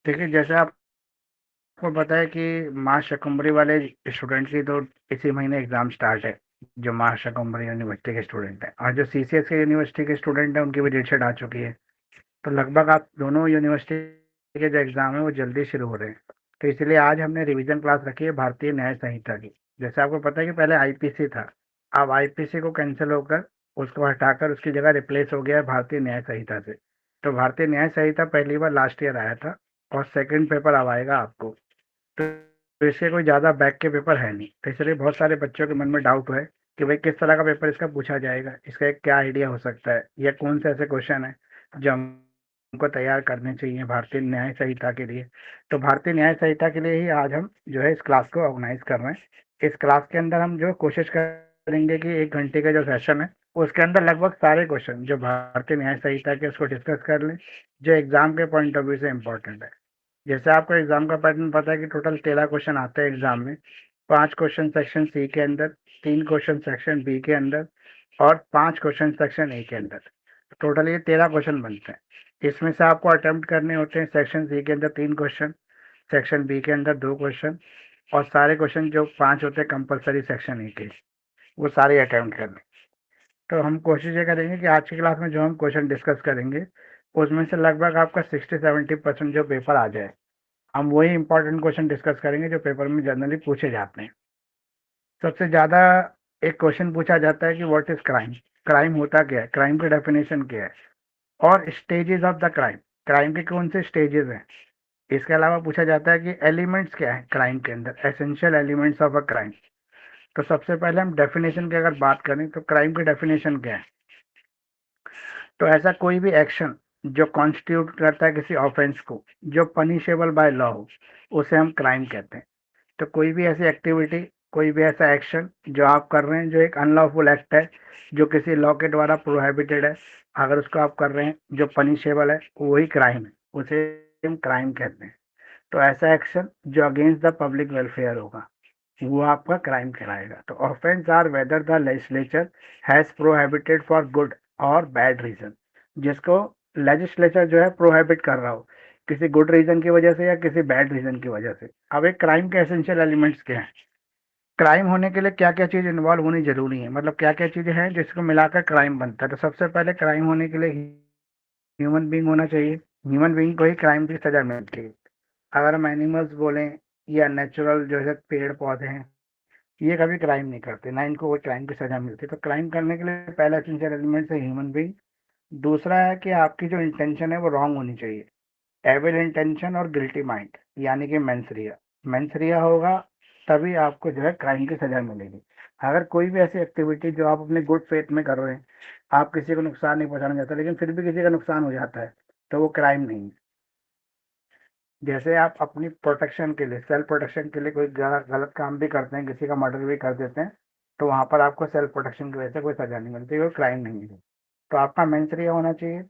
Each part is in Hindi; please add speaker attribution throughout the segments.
Speaker 1: देखिए, जैसे आपको पता है कि महाशाकंभरी वाले स्टूडेंट की तो इसी महीने एग्जाम स्टार्ट है, जो महाशाकंभरी यूनिवर्सिटी के स्टूडेंट हैं, और जो सीसीएस के यूनिवर्सिटी के स्टूडेंट हैं उनकी भी डेट शीट आ चुकी है। तो लगभग आप दोनों यूनिवर्सिटी के जो एग्जाम है वो जल्दी शुरू हो रहे हैं। तो इसलिए आज हमने रिवीजन क्लास रखी है भारतीय न्याय संहिता की। जैसे आपको पता है कि पहले आईपीसी था, अब आईपीसी को कैंसिल होकर उसको हटाकर उसकी जगह रिप्लेस हो गया है भारतीय न्याय संहिता से। तो भारतीय न्याय संहिता पहली बार लास्ट ईयर आया था, और सेकंड पेपर अब आएगा आपको। तो इसके कोई ज़्यादा बैक के पेपर है नहीं, तो इसलिए बहुत सारे बच्चों के मन में डाउट है कि भाई किस तरह का पेपर इसका पूछा जाएगा, इसका एक क्या आइडिया हो सकता है, या कौन से ऐसे क्वेश्चन है जो हमको तैयार करने चाहिए भारतीय न्याय संहिता के लिए। तो भारतीय न्याय संहिता के लिए ही आज हम जो है इस क्लास को ऑर्गेनाइज कर रहे हैं। इस क्लास के अंदर हम जो कोशिश करेंगे कि 1 घंटे का जो सेशन है उसके अंदर लगभग सारे क्वेश्चन जो भारतीय न्याय संहिता के उसको डिस्कस कर लें, जो एग्जाम के पॉइंट ऑफ व्यू से इम्पोर्टेंट है। जैसे आपको एग्जाम का पैटर्न पता है कि टोटल 13 क्वेश्चन आते हैं एग्जाम में। 5 क्वेश्चन सेक्शन सी के अंदर, 3 क्वेश्चन सेक्शन बी के अंदर, और 5 क्वेश्चन सेक्शन ए के अंदर। टोटल ये 13 क्वेश्चन बनते हैं। इसमें से आपको अटेम्प्ट करने होते हैं सेक्शन सी के अंदर 3 क्वेश्चन, सेक्शन बी के अंदर 2 क्वेश्चन, और सारे क्वेश्चन जो 5 होते हैं कंपलसरी सेक्शन ए के, वो सारे अटेम्प्ट करने। तो हम कोशिश ये करेंगे कि आज की क्लास में जो हम क्वेश्चन डिस्कस करेंगे उसमें से लगभग आपका 60-70% जो पेपर आ जाए। हम वही इंपॉर्टेंट क्वेश्चन डिस्कस करेंगे जो पेपर में जनरली पूछे जाते हैं। सबसे ज़्यादा एक क्वेश्चन पूछा जाता है कि व्हाट इज क्राइम। क्राइम होता क्या है, क्राइम की डेफिनेशन क्या है, और stages of the crime, crime के कौन से स्टेजेस हैं। इसके अलावा पूछा जाता है कि एलिमेंट्स क्या है क्राइम के अंदर, essential elements of a crime. तो सबसे पहले हम डेफिनेशन की अगर बात करें तो क्राइम की डेफिनेशन क्या है। तो ऐसा कोई भी एक्शन जो कॉन्स्टिट्यूट करता है किसी ऑफेंस को, जो पनिशेबल बाय लॉ हो, उसे हम क्राइम कहते हैं। तो कोई भी ऐसी एक्टिविटी, कोई भी ऐसा एक्शन जो आप कर रहे हैं जो एक अनलॉफुल एक्ट है, जो किसी लॉ के द्वारा प्रोहिबिटेड है, अगर उसको आप कर रहे हैं जो पनिशेबल है, वही क्राइम है, उसे हम क्राइम कहते हैं। तो ऐसा एक्शन जो अगेंस्ट द पब्लिक वेलफेयर होगा वो आपका क्राइम कहलाएगा। तो offence are whether the legislature has prohibited for good और बैड रीजन, जिसको लेजिस्लेचर जो है प्रोहिबिट कर रहा हो किसी गुड रीजन की वजह से या किसी बैड रीजन की वजह से। अब एक क्राइम के एसेंशियल एलिमेंट्स क्या हैं, क्राइम होने के लिए क्या क्या चीज इन्वॉल्व होनी जरूरी है, मतलब क्या क्या चीजें हैं जिसको मिलाकर क्राइम बनता है। तो सबसे पहले क्राइम होने के लिए ह्यूमन बींग होना चाहिए। ह्यूमन बींग को ही क्राइम की सजा मिलती है। अगर हम एनिमल्स बोलें या नेचुरल जो है पेड़ पौधे हैं, ये कभी क्राइम नहीं करते, ना इनको कोई क्राइम की सजा मिलती। तो क्राइम करने के लिए पहला एसेंशियल एलिमेंट है ह्यूमन बीइंग। दूसरा है कि आपकी जो इंटेंशन है वो रॉन्ग होनी चाहिए, एविल इंटेंशन और गिल्टी माइंड, यानी कि मेंसरिया। मेंसरिया होगा तभी आपको जो है क्राइम की सजा मिलेगी। अगर कोई भी ऐसी एक्टिविटी जो आप अपने गुड फेथ में कर रहे हैं, आप किसी को नुकसान नहीं पहुंचाना चाहते लेकिन फिर भी किसी का नुकसान हो जाता है, तो वो क्राइम नहीं है। जैसे आप अपनी प्रोटेक्शन के लिए, सेल्फ प्रोटेक्शन के लिए कोई गलत काम भी करते हैं, किसी का मर्डर भी कर देते हैं, तो वहां पर आपको सेल्फ प्रोटेक्शन की वजह से कोई सजा नहीं मिलती, वो क्राइम नहीं है। तो आपका मेंसरिया होना चाहिए।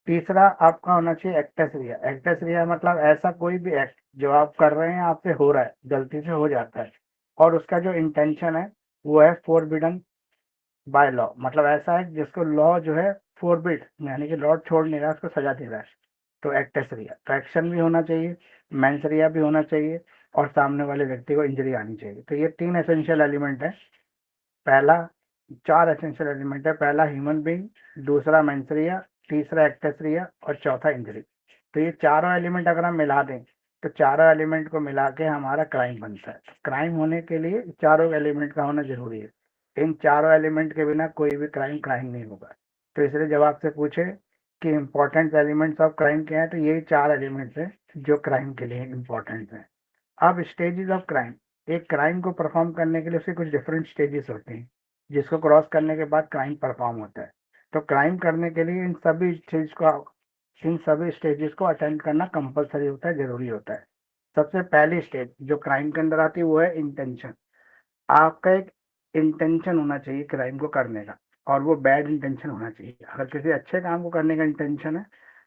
Speaker 1: तीसरा आपका होना चाहिए एक्टस रिया। एक्टस रिया मतलब ऐसा कोई भी एक्ट जो आप कर रहे हैं, आपसे हो रहा है, गलती से हो जाता है, और उसका जो इंटेंशन है वो है फोरबिडन बाय लॉ, मतलब ऐसा है जिसको लॉ जो है फोरबिड, यानी कि लॉ छोड़ नहीं रहा है, उसको सजा दे रहा है। तो एक्टस रिया, तो एक्शन भी होना चाहिए, मेंस रिया भी होना चाहिए, और सामने वाले व्यक्ति को इंजरी आनी चाहिए। तो ये 3 एसेंशियल एलिमेंट है। पहला, 4 एसेंशियल एलिमेंट है। पहला ह्यूमन बीइंग, दूसरा मेंसरिया, तीसरा एक्टेसरिया, और चौथा इंजरी। तो ये चारों एलिमेंट अगर हम मिला दें तो चारों एलिमेंट को मिला के हमारा क्राइम बनता है। क्राइम होने के लिए चारों एलिमेंट का होना जरूरी है। इन चारों एलिमेंट के बिना कोई भी क्राइम क्राइम नहीं होगा। तो इसलिए जब आपसे पूछे कि इम्पोर्टेंट एलिमेंट्स ऑफ क्राइम क्या है, तो यही 4 एलिमेंट्स हैं जो क्राइम के लिए इम्पोर्टेंट हैं। अब स्टेजेस ऑफ क्राइम, एक क्राइम को परफॉर्म करने के लिए उसके कुछ डिफरेंट स्टेजेस होते हैं, जिसको क्रॉस करने के बाद क्राइम परफॉर्म होता है। तो क्राइम करने के लिए इन सभी स्टेजेस को अटेंड करना कंपलसरी होता है, जरूरी होता है। सबसे पहली स्टेज जो क्राइम के अंदर आती है वो है इंटेंशन। आपका एक इंटेंशन होना चाहिए क्राइम को करने का, और वो बैड इंटेंशन होना चाहिए। अगर किसी अच्छे काम को करने का इंटेंशन है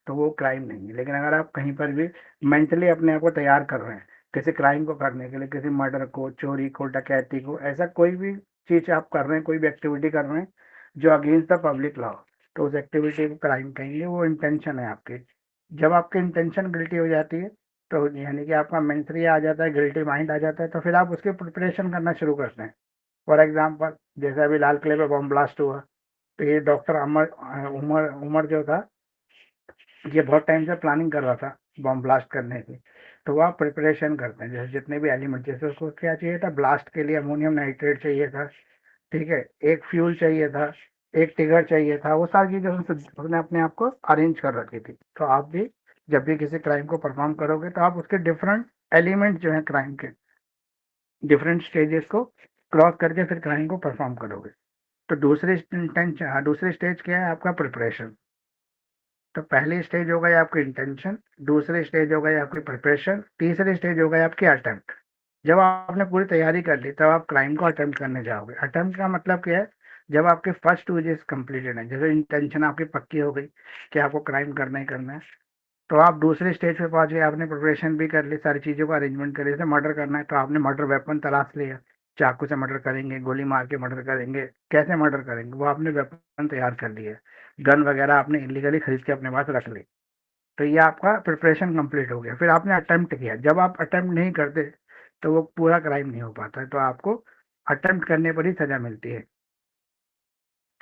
Speaker 1: तो वो क्राइम नहीं है। लेकिन अगर आप कहीं पर भी मेंटली अपने आप को तैयार कर रहे हैं किसी क्राइम को करने के लिए, किसी मर्डर को, चोरी को, डकैती को, ऐसा कोई भी चीज आप कर रहे हैं, कोई भी एक्टिविटी कर रहे हैं जो अगेंस्ट द पब्लिक लॉ, तो उस एक्टिविटी को क्राइम कहेंगे। वो इंटेंशन है आपकी। जब आपकी इंटेंशन गिल्टी हो जाती है तो यानी कि आपका मेंटली आ जाता है, गिल्टी माइंड आ जाता है, तो फिर आप उसकी प्रिपरेशन करना शुरू करते हैं। फॉर एग्जाम्पल, जैसे अभी लाल किले पे बम ब्लास्ट हुआ, तो ये डॉक्टर उमर उमर जो था, ये बहुत टाइम से प्लानिंग कर रहा था बम ब्लास्ट करने की। तो वो आप प्रिपरेशन करते हैं, जैसे जितने भी एलिमेंट, जैसे उसको क्या चाहिए था, ब्लास्ट के लिए अमोनियम नाइट्रेट चाहिए था, ठीक है, एक फ्यूल चाहिए था, एक टिगर चाहिए था, वो सारी चीजें उसने अपने आप को अरेंज कर रखी थी। तो आप भी जब भी किसी क्राइम को परफॉर्म करोगे, तो आप उसके डिफरेंट एलिमेंट जो है क्राइम के, डिफरेंट स्टेजेस को क्रॉस करके फिर क्राइम को परफॉर्म करोगे। तो दूसरी स्टेज क्या है आपका, प्रिपरेशन। तो पहली स्टेज हो गई आपकी इंटेंशन, दूसरी स्टेज हो गई आपकी प्रिपरेशन, तीसरी स्टेज हो गई आपकी अटेम्प्ट। जब आपने पूरी तैयारी कर ली, तब आप क्राइम को अटेम्प्ट करने जाओगे। अटेम्प्ट का मतलब क्या है, जब आपके फर्स्ट टू स्टेज कंप्लीटेड है, जैसे इंटेंशन आपकी पक्की हो गई कि आपको क्राइम करना ही करना है, तो आप दूसरे स्टेज पे पहुंच गए, आपने प्रिपरेशन भी कर ली, सारी चीज़ों का अरेंजमेंट कर लिया। जैसे मर्डर करना है, तो आपने मर्डर वेपन तलाश लिया, चाकू से मर्डर करेंगे, गोली मार के मर्डर करेंगे, कैसे मर्डर करेंगे, वो आपने वेपन तैयार कर लिया। गन वगैरह आपने इलीगली खरीद के अपने पास रख ली। तो ये आपका प्रिपरेशन कंप्लीट हो गया। फिर आपने अटेम्प्ट किया। जब आप अटेम्प्ट नहीं करते, तो वो पूरा क्राइम नहीं हो पाता है, तो आपको अटेम्प्ट करने पर ही सजा मिलती है।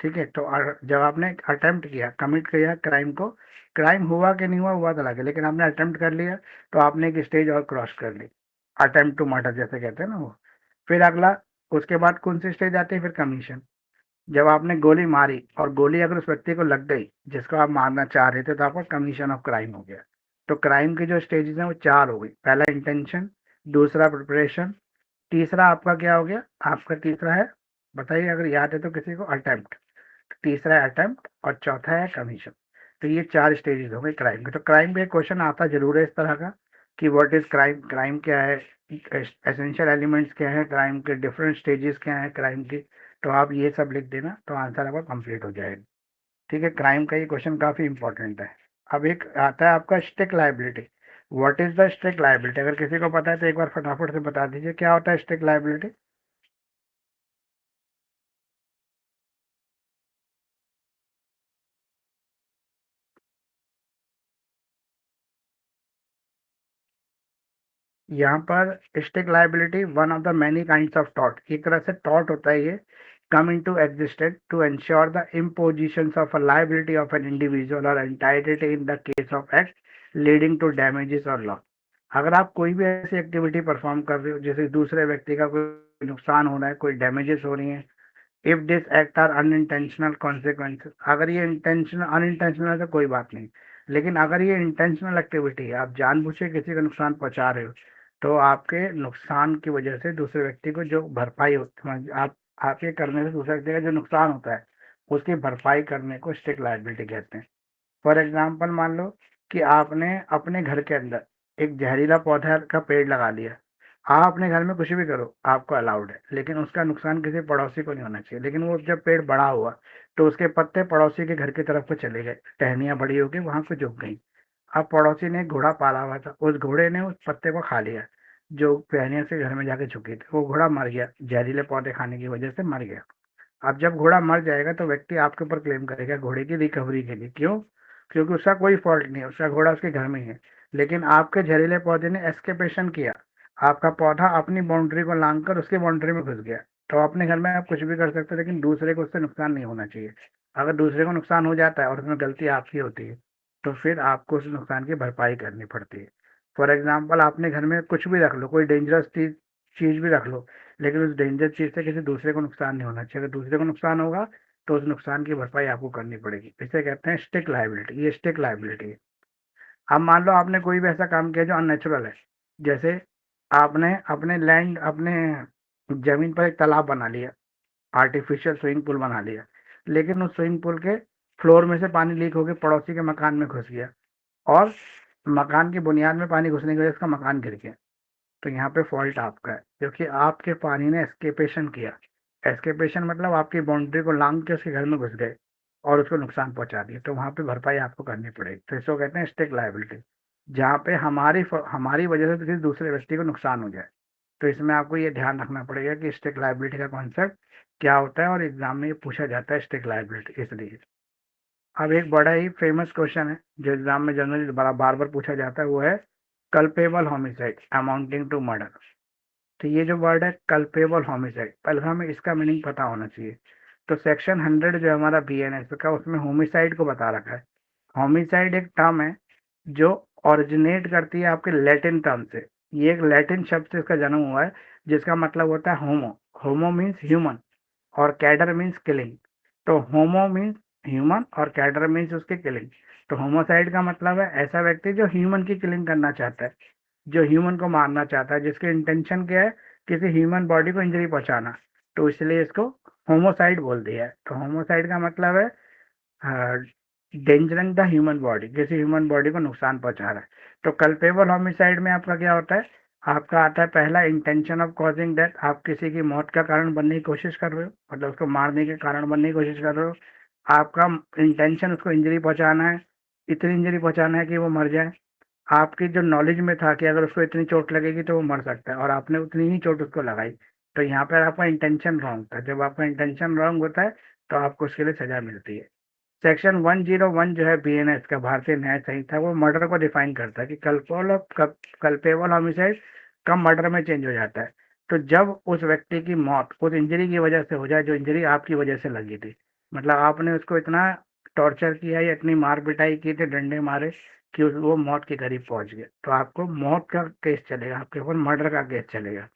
Speaker 1: ठीक है, तो जब आपने अटेम्प्ट किया, कमिट किया क्राइम को, क्राइम हुआ कि नहीं हुआ, हुआ तो अलग है, लेकिन आपने अटेम्प्ट कर लिया, तो आपने एक स्टेज और क्रॉस कर ली, अटेम्प्ट टू मर्डर जैसे कहते हैं ना वो। फिर अगला, उसके बाद कौन सी स्टेज आती है, फिर कमीशन। जब आपने गोली मारी और गोली अगर उस व्यक्ति को लग गई जिसको आप मारना चाह रहे थे, तो आपका कमीशन ऑफ क्राइम हो गया। तो क्राइम की जो स्टेजेस हैं वो चार हो गई। पहला इंटेंशन, दूसरा प्रिपरेशन, तीसरा आपका क्या हो गया, आपका तीसरा है, बताइए अगर याद है तो किसी को, अटेम्प्ट। तीसरा है अटेम्प्ट और चौथा है कमीशन। तो ये चार स्टेजेस हो गए क्राइम के। तो क्राइम पे क्वेश्चन आता जरूर है इस तरह का कि व्हाट इज क्राइम, क्राइम क्या है, एसेंशियल एलिमेंट्स क्या है क्राइम के, डिफरेंट स्टेजेस क्या है क्राइम की। तो आप ये सब लिख देना, तो आंसर आपका कंप्लीट हो जाएगा। ठीक है, क्राइम का ये क्वेश्चन काफी इंपॉर्टेंट है। अब एक आता है आपका strict liability. What is the strict liability, अगर किसी को पता है तो एक बार फटाफट से बता दीजिए क्या होता है स्ट्रिक्ट लाइबिलिटी। यहाँ पर strict liability one of the many kinds of tort, एक तरह से टॉर्ट होता है ये, come into existence to ensure the impositions of a liability of an individual और entity in the case of act leading to damages और लॉस। अगर आप कोई भी ऐसी एक्टिविटी परफॉर्म कर रहे हो जैसे दूसरे व्यक्ति का कोई नुकसान हो रहा है, कोई डैमेजेस हो रही है, if this act are unintentional consequences, अगर ये इंटेंशनल अनइंटेंशनल है तो कोई बात नहीं, लेकिन अगर ये इंटेंशनल एक्टिविटी है, आप जानबूझ के किसी का नुकसान पहुंचा रहे हो, तो आपके नुकसान की वजह से दूसरे व्यक्ति को जो भरपाई होती है, आप आपके करने से दूसरे व्यक्ति का जो नुकसान होता है, उसकी भरपाई करने को स्ट्रिक्ट लायबिलिटी कहते हैं। फॉर एग्जाम्पल, मान लो कि आपने अपने घर के अंदर एक जहरीला पौधा का पेड़ लगा लिया। आप अपने घर में कुछ भी करो, आपको अलाउड है, लेकिन उसका नुकसान किसी पड़ोसी को नहीं होना चाहिए। लेकिन वो जब पेड़ बड़ा हुआ, तो उसके पत्ते पड़ोसी के घर की तरफ को चले गए, टहनियां बड़ी हो गई, वहां को झुक गई। अब पड़ोसी ने एक घोड़ा पाला हुआ था, उस घोड़े ने उस पत्ते को खा लिया, जो टहनियों से घर में जाके झुकी थी। वो घोड़ा मर गया, जहरीले पौधे खाने की वजह से मर गया। अब जब घोड़ा मर जाएगा, तो व्यक्ति आपके ऊपर क्लेम करेगा घोड़े की रिकवरी के लिए। क्यों? क्योंकि उसका कोई फॉल्ट नहीं है, उसका घोड़ा उसके घर में ही है, लेकिन आपके जहरीले पौधे ने एस्केपेशन किया, आपका पौधा अपनी बाउंड्री को लांग कर उसकी बाउंड्री में घुस गया। तो अपने घर में आप कुछ भी कर सकते हो, लेकिन दूसरे को उससे नुकसान नहीं होना चाहिए। अगर दूसरे को नुकसान हो जाता है और उसमें गलती आपकी होती है, तो फिर आपको उस नुकसान की भरपाई करनी पड़ती है। फॉर एग्जाम्पल, आपने घर में कुछ भी रख लो, कोई डेंजरस चीज चीज भी रख लो, लेकिन उस डेंजर चीज से किसी दूसरे को नुकसान नहीं होना चाहिए। अगर दूसरे को नुकसान होगा, तो उस नुकसान की भरपाई आपको करनी पड़ेगी। इसे कहते हैं स्टिक लाइबिलिटी, ये स्टिक लाइबिलिटी है। अब मान लो आपने कोई भी ऐसा काम किया जो अननेचुरल है, जैसे आपने अपने लैंड, अपने जमीन पर एक तालाब बना लिया, आर्टिफिशियल स्विमिंग पूल बना लिया, लेकिन उस स्विमिंग पूल के फ्लोर में से पानी लीक होकर पड़ोसी के मकान में घुस गया, और मकान की बुनियाद में पानी घुसने की वजह से उसका मकान गिर गया। तो यहाँ पे फॉल्ट आपका है, क्योंकि आपके पानी ने एस्केपेशन किया। एस्केपेशन मतलब आपकी बाउंड्री को लांग के उसके घर में घुस गए और उसको नुकसान पहुंचा दिया, तो वहां पे भरपाई आपको करनी पड़ेगी। तो इसको कहते हैं स्टेक लायबिलिटी, जहाँ पे हमारी वजह से किसी दूसरे व्यक्ति को नुकसान हो जाए। तो इसमें आपको ये ध्यान रखना पड़ेगा कि स्टेक लायबिलिटी का कॉन्सेप्ट क्या होता है, और एग्जाम में ये पूछा जाता है स्टेक लायबिलिटी इसलिए। अब एक बड़ा ही फेमस क्वेश्चन है जो एग्जाम में जनरली बड़ा बार बार पूछा जाता है, वो है culpable homicide amounting to murder. तो ये जो वर्ड है कल्पेबल होमिसाइड, पहले हमें इसका मीनिंग पता होना चाहिए। तो सेक्शन 100 जो हमारा बीएनएस का, उसमें होमिसाइड को बता रखा है। होमिसाइड एक टर्म है जो ओरिजिनेट करती है आपके लैटिन टर्म से। ये एक लैटिन शब्द से इसका जन्म हुआ है, जिसका मतलब होता है होमो। होमो मीन्स ह्यूमन और कैडर मीन्स किलिंग। तो होमो मीन्स ह्यूमन और कैडर मीन्स उसके किलिंग। तो होमोसाइड का मतलब है ऐसा व्यक्ति जो ह्यूमन की किलिंग करना चाहता है, जो ह्यूमन को मारना चाहता है, जिसके इंटेंशन क्या है, किसी ह्यूमन बॉडी को इंजरी पहुंचाना। तो इसलिए इसको होमोसाइड बोल दिया है। तो होमोसाइड का मतलब है डेंजरिंग द ह्यूमन बॉडी, किसी ह्यूमन बॉडी को नुकसान पहुंचा रहा है। तो कल्पेबल होमिसाइड में आपका क्या होता है, आपका आता है पहला इंटेंशन ऑफ कॉजिंग डेथ। आप किसी की मौत का कारण बनने की कोशिश कर रहे हो, मतलब उसको मारने के कारण बनने की कोशिश कर रहे हो। आपका इंटेंशन उसको इंजरी पहुंचाना है, इतनी इंजरी पहुंचाना है कि वो मर जाए। आपकी जो नॉलेज में था कि अगर उसको इतनी चोट लगेगी तो वो मर सकता है, और आपने उतनी ही चोट उसको लगाई। तो यहाँ पर आपका इंटेंशन रॉन्ग था। जब आपका इंटेंशन रॉन्ग होता है तो आपको उसके लिए सजा मिलती है। सेक्शन 101 जो है बीएनएस का, भारतीय न्याय संहिता, वो मर्डर को डिफाइन करता है कि कल्पेबल होमिसाइड कब मर्डर में चेंज हो जाता है। तो जब उस व्यक्ति की मौत उस इंजरी की वजह से हो जाए जो इंजरी आपकी वजह से लगी थी। मतलब आपने उसको इतना टॉर्चर किया या इतनी मार पिटाई की थी, डंडे मारे, कि वो मौत के करीब पहुंच गया, तो आपको मौत का केस चलेगा, आपके ऊपर मर्डर का केस चलेगा।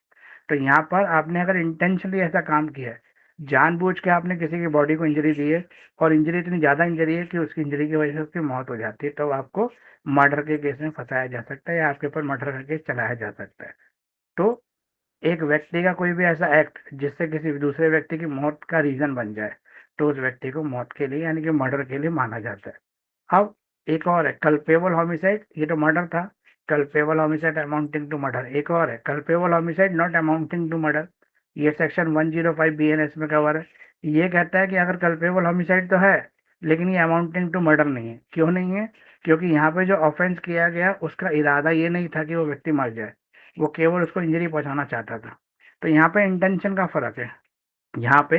Speaker 1: तो यहाँ पर आपने अगर इंटेंशनली ऐसा काम किया है, जानबूझ के आपने किसी की बॉडी को इंजरी दी है, और इंजरी इतनी ज्यादा इंजरी है कि उसकी इंजरी की वजह से उसकी मौत हो जाती है, तो आपको मर्डर के केस में फंसाया जा सकता है या आपके ऊपर मर्डर का केस चलाया जा सकता है। तो एक व्यक्ति का कोई भी ऐसा एक्ट जिससे किसी दूसरे व्यक्ति की मौत का रीजन बन जाए, तो उस व्यक्ति को मौत के लिए यानी कि मर्डर के लिए माना जाता है। अब एक और है कल्पेबल होमिसाइड, ये तो मर्डर था। Culpable homicide amounting to murder एक और है, culpable homicide not amounting to murder. ये सेक्शन 105 बीएनएस में कवर है। ये कहता है कि अगर कल्पेबल होमिसाइड तो है, लेकिन ये अमाउंटिंग टू मर्डर नहीं है। क्यों नहीं है? क्योंकि यहाँ पे जो ऑफेंस किया गया उसका इरादा ये नहीं था कि वो व्यक्ति मर जाए, वो केवल उसको इंजरी पहुंचाना चाहता था। तो यहाँ पे इंटेंशन का फर्क है। यहाँ पे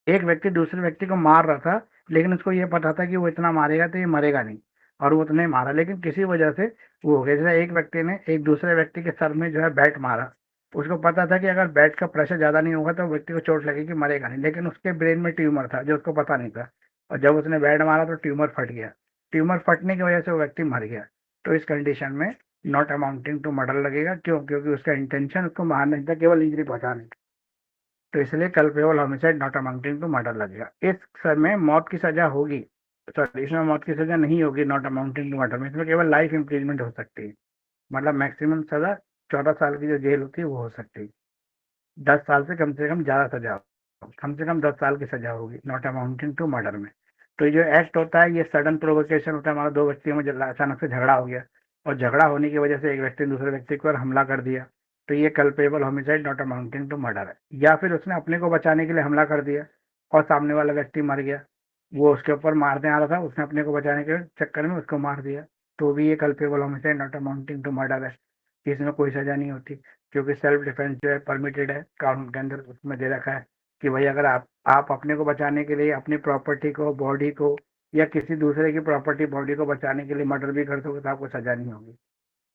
Speaker 1: एक व्यक्ति दूसरे व्यक्ति को मार रहा था, लेकिन उसको ये पता था कि वो इतना मारेगा तो ये मरेगा नहीं, और वो उतने मारा, लेकिन किसी वजह से वो हो गया। जैसे एक व्यक्ति ने एक दूसरे व्यक्ति के सर में जो है बैट मारा, उसको पता था कि अगर बैट का प्रेशर ज्यादा नहीं होगा तो व्यक्ति को चोट लगेगी, मरेगा नहीं, लेकिन उसके ब्रेन में ट्यूमर था जो उसको पता नहीं था, और जब उसने बैट मारा तो ट्यूमर फट गया। ट्यूमर फटने की वजह से वो व्यक्ति मर गया। तो इस कंडीशन में नॉट अमाउंटिंग टू मर्डर लगेगा। क्यों? क्योंकि उसका इंटेंशन उसको मारना नहीं था, केवल इंजरी पहुंचाने की। तो इसलिए culpable homicide not amounting to murder लगेगा। इस समय मौत की सजा होगी, सॉरी इसमें मौत की सजा नहीं होगी नॉट अमाउंटिंग टू मर्डर में। इसमें केवल लाइफ इम्प्रिजमेंट हो सकती है, मतलब मैक्सिमम सजा 14 साल की जो जेल होती है वो हो सकती है। 10 साल से कम ज्यादा सजा हो, कम से कम 10 साल की सजा होगी नॉट अमाउंटिंग टू मर्डर में। तो ये जो एक्ट होता है ये सडन प्रोवोकेशन होता है। हमारा दो व्यक्तियों में अचानक से झगड़ा हो गया, और झगड़ा होने की वजह से एक व्यक्ति ने दूसरे व्यक्ति को हमला कर दिया, तो ये culpable homicide not amounting to murder है। या फिर उसने अपने को बचाने के लिए हमला कर दिया और सामने वाला व्यक्ति मर गया, वो उसके ऊपर मारने आ रहा था, उसने अपने को बचाने के चक्कर में उसको मार दिया, तो भी ये culpable homicide not amounting to murder है। इसमें कोई सजा नहीं होती, क्योंकि सेल्फ डिफेंस जो है परमिटेड है कानून के अंदर, उसमें दे रखा है कि भाई अगर आप अपने को बचाने के लिए अपनी प्रॉपर्टी को, बॉडी को, या किसी दूसरे की प्रॉपर्टी बॉडी को बचाने के लिए मर्डर भी कर दोगे तो आपको सजा नहीं होगी।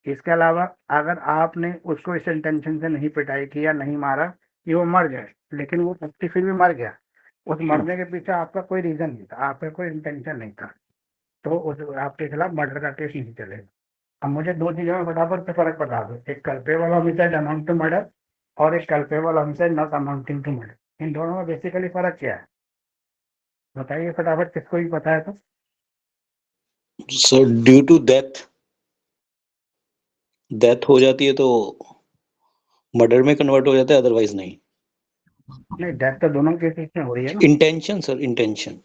Speaker 1: इसके अलावा अगर आपने उसको इस इंटेंशन से नहीं पिटाई की या नहीं मारा कि वो मर जाए, लेकिन वो व्यक्ति फिर भी मर गया, उस मरने के पीछे आपका कोई रीजन नहीं था, आपका कोई इंटेंशन नहीं था, तो उस आपके खिलाफ मर्डर का केस नहीं चलेगा। अब मुझे दो चीजों में फटाफट से फर्क बता दो, एक culpable homicide amount to murder और एक culpable homicide not amounting to murder. इन दोनों में बेसिकली फर्क क्या है, बताइए फटाफट, किसको भी पता है तो।
Speaker 2: So due to death, death हो जाती है तो मर्डर में कन्वर्ट हो जाता है, अदरवाइज नहीं।
Speaker 1: नहीं, डेथ तो दोनों केसेस में हो रही है ना।
Speaker 2: Intention sir, intention.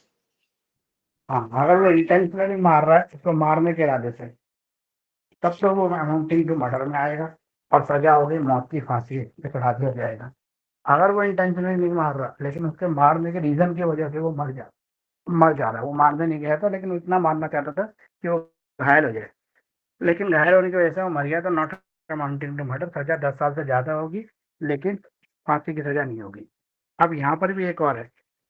Speaker 1: हाँ, अगर वो इंटेंशनली मार रहा है उसको मारने के इरादे से, तब तो वो अमाउंटिंग टू मर्डर में आएगा, और सजा होगी मौत की, फांसी पे चढ़ा दिया जाएगा। अगर वो इंटेंशनली नहीं मार रहा, लेकिन उसके मारने के रीजन की वजह से वो मर जा रहा है, वो मारने नहीं गया था लेकिन वो इतना मारना चाहता था कि वो घायल हो जाए, लेकिन घायल होने की वजह से वो मर गया, तो नॉट अमाउंटिंग टू मर्डर, सजा 10 साल से ज्यादा होगी, लेकिन फांसी की सजा नहीं होगी। अब यहाँ पर भी एक और है,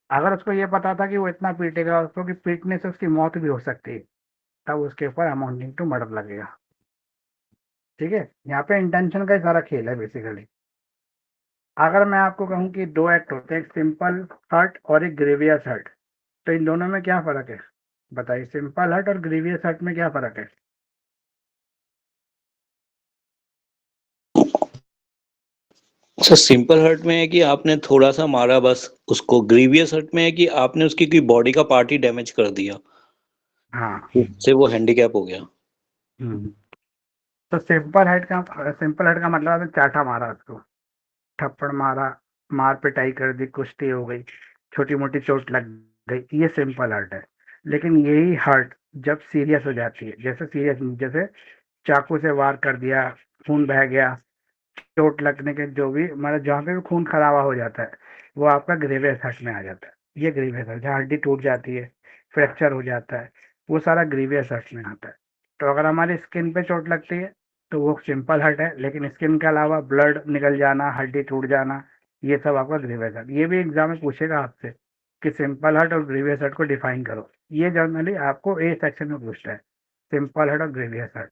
Speaker 1: अगर उसको ये पता था कि वो इतना पीटेगा उसको कि पीटने से उसकी मौत भी हो सकती है, तब उसके ऊपर अमाउंटिंग टू मर्डर लगेगा। ठीक है, यहाँ पे इंटेंशन का ही सारा खेल है बेसिकली। अगर मैं आपको कहूँ कि दो एक्ट होते हैं, एक सिंपल हर्ट और एक ग्रेवियस हर्ट, तो इन दोनों में क्या फर्क है? बताइए, सिंपल हर्ट और ग्रेवियस हर्ट में क्या फर्क है?
Speaker 2: सर सिंपल हर्ट में है कि आपने थोड़ा सा मारा बस उसको, ग्रीवियस हर्ट में है कि आपने उसकी कोई बॉडी का पार्ट ही डैमेज कर दिया,
Speaker 1: हाँ।
Speaker 2: उससे वो हैंडीकैप हो गया।
Speaker 1: हम्म। तो सिंपल हर्ट का मतलब आपने चाटा मारा उसको, थप्पड़ मारा, मार पिटाई कर दी, कुश्ती हो गई, छोटी मोटी चोट लग गई, ये सिंपल हर्ट है। लेकिन यही हर्ट जब सीरियस हो जाती है, जैसे चाकू से वार कर दिया, खून बह गया, चोट लगने के जो भी मतलब जहाँ पे भी खून खराबा हो जाता है, वो आपका ग्रेवियस हर्ट में आ जाता है। ये ग्रेवियस हर्ट, जहाँ हड्डी टूट जाती है, फ्रैक्चर हो जाता है, वो सारा ग्रेवियस हर्ट में आता है। तो अगर हमारी स्किन पे चोट लगती है तो वो सिंपल हर्ट है, लेकिन स्किन के अलावा ब्लड निकल जाना, हड्डी टूट जाना, ये सब आपका ग्रेवियस हर्ट। ये भी एग्जाम में पूछेगा आपसे कि सिंपल हर्ट और ग्रेवियस हर्ट को डिफाइन करो। ये जनरली आपको ए सेक्शन में पूछता है, सिंपल हर्ट और ग्रेवियस हर्ट।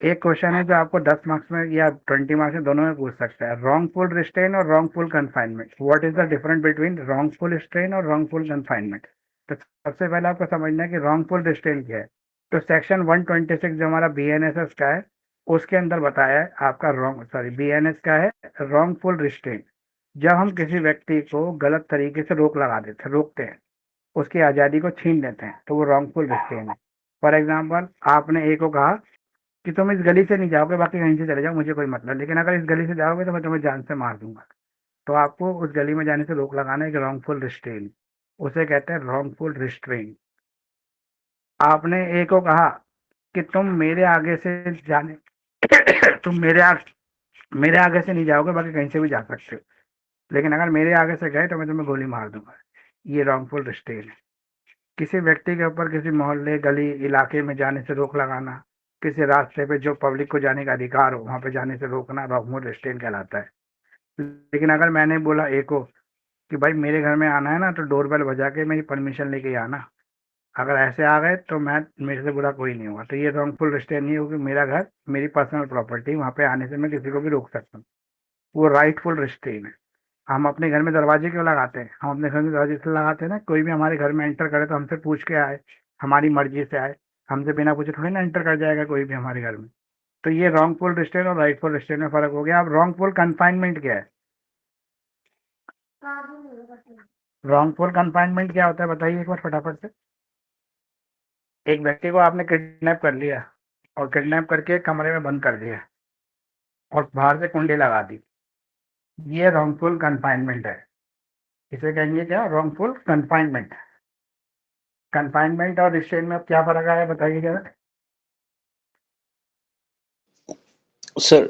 Speaker 1: एक क्वेश्चन है जो आपको 10 मार्क्स में या 20 मार्क्स में दोनों में पूछ सकता है, रॉन्गफुल रिस्ट्रेन और wrongful confinement. What is the difference between wrongful restrain और रॉन्गफुल कन्फाइनमेंट? तो सबसे पहले आपको समझना है कि रॉन्गफुल रिस्ट्रेन क्या है। तो सेक्शन 126 जो हमारा बीएनएसएस का है, उसके अंदर बताया है आपका बीएनएस का है रॉन्गफुल रिस्ट्रेन। जब हम किसी व्यक्ति को गलत तरीके से रोकते हैं, उसकी आज़ादी को छीन लेते हैं, तो वो रॉन्गफुल रिस्ट्रेन है। फॉर एग्जाम्पल, आपने ए को कहा कि तुम इस गली से नहीं जाओगे, बाकी कहीं से चले जाओ, मुझे कोई मतलब, लेकिन अगर इस गली से जाओगे तो मैं तुम्हें जान से मार दूंगा। तो आपको उस गली में जाने से रोक लगाना एक रॉन्गफुल रिस्ट्रेन, उसे कहते हैं रॉन्गफुल रिस्ट्रेन। आपने ए को कहा कि तुम मेरे आगे से जाने तुम मेरे आगे से नहीं जाओगे, बाकी कहीं से भी जा सकते हो, लेकिन अगर मेरे आगे से गए तो मैं तुम्हें गोली मार दूंगा। ये रॉन्गफुल रिस्ट्रेन है। किसी व्यक्ति के ऊपर किसी मोहल्ले, गली, इलाके में जाने से रोक लगाना, किसी रास्ते पे जो पब्लिक को जाने का अधिकार हो वहां पे जाने से रोकना, रॉन्गफुल रिस्ट्रेन कहलाता है। लेकिन अगर मैंने बोला ए को कि भाई मेरे घर में आना है ना, तो डोरबेल बजा के मेरी परमिशन लेके ही आना, अगर ऐसे आ गए तो मैं मेरे से बुरा कोई नहीं होगा, तो ये रॉन्गफुल रिस्ट्रेन नहीं होगी। मेरा घर मेरी पर्सनल प्रॉपर्टी, वहां पे आने से मैं किसी को भी रोक सकता हूँ, वो राइटफुल रिस्ट्रेन है। हम अपने घर में दरवाजे क्यों लगाते हैं? हम अपने घर में दरवाजे इसलिए लगाते हैं ना, कोई भी हमारे घर में एंटर करे तो हमसे पूछ के आए, हमारी मर्जी से आए। हमसे बिना पूछे थोड़ी ना एंटर कर जाएगा कोई भी हमारे घर में। तो ये रॉन्गफुल रिस्ट्रेन और राइटफुल रिस्ट्रेन में फर्क हो गया। अब रॉन्गफुल कन्फाइनमेंट क्या है? रॉन्गफुल कन्फाइनमेंट क्या होता है बताइए एक बार फटाफट से। एक व्यक्ति को आपने किडनैप कर लिया और किडनैप करके एक कमरे में बंद कर दिया और बाहर से कुंडी लगा दी, ये रॉन्गफुल कन्फाइनमेंट है। इसे कहेंगे क्या? Wrongful confinement. कन्फाइनमेंट और रिस्ट्रेन में अब क्या फर्क आया बताइए जरा।
Speaker 2: सर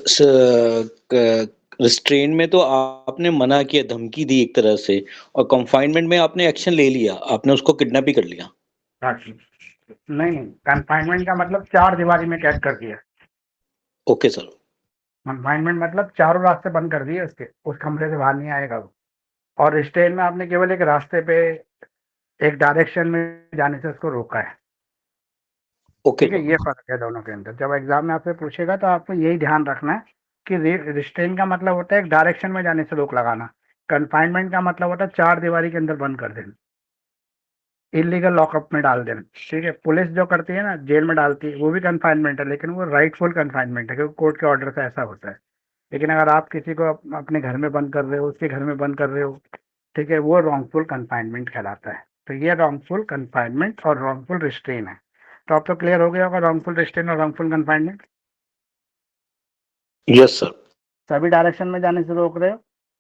Speaker 2: रिस्ट्रेन में तो आपने मना किया, धमकी दी एक तरह से, और कंफाइनमेंट में आपने एक्शन ले लिया, आपने उसको किडनैप ही कर लिया।
Speaker 1: नहीं नहीं, कन्फाइनमेंट का मतलब चार दीवारी में कैद कर दिया।
Speaker 2: Okay sir.
Speaker 1: कन्फाइनमेंट मतलब चारों रास्ते बंद कर दिए उसके, उस कमरे से बाहर नहीं आएगा वो। और रिस्ट्रेन में आपने केवल एक रास्ते पे, एक डायरेक्शन में जाने से उसको रोका है।
Speaker 2: ओके
Speaker 1: ठीक है,
Speaker 2: सर।
Speaker 1: ये फर्क है दोनों के अंदर। जब एग्जाम में आपसे पूछेगा तो आपको यही ध्यान रखना है कि रिस्ट्रेन का मतलब होता है एक डायरेक्शन में जाने से रोक लगाना, कन्फाइनमेंट का मतलब होता है चार दीवारी के अंदर बंद कर देना, इलीगल लॉकअप में डाल देना। ठीक है, पुलिस जो करती है ना, जेल में डालती है, वो भी कन्फाइनमेंट है, लेकिन वो राइटफुल कन्फाइनमेंट है क्योंकि कोर्ट के ऑर्डर से ऐसा होता है। लेकिन अगर आप किसी को अपने घर में बंद कर रहे हो, उसके घर में बंद कर रहे हो, ठीक है, वो रॉन्गफुल कन्फाइनमेंट कहलाता है। तो ये रॉन्गफुल कन्फाइनमेंट और रॉन्गफुल रिस्ट्रेन है। तो अब तो क्लियर हो गया होगा रॉन्गफुल रिस्ट्रेन और रॉन्गफुल कन्फाइनमेंट।
Speaker 2: Yes sir.
Speaker 1: सभी डायरेक्शन में जाने से रोक रहे हो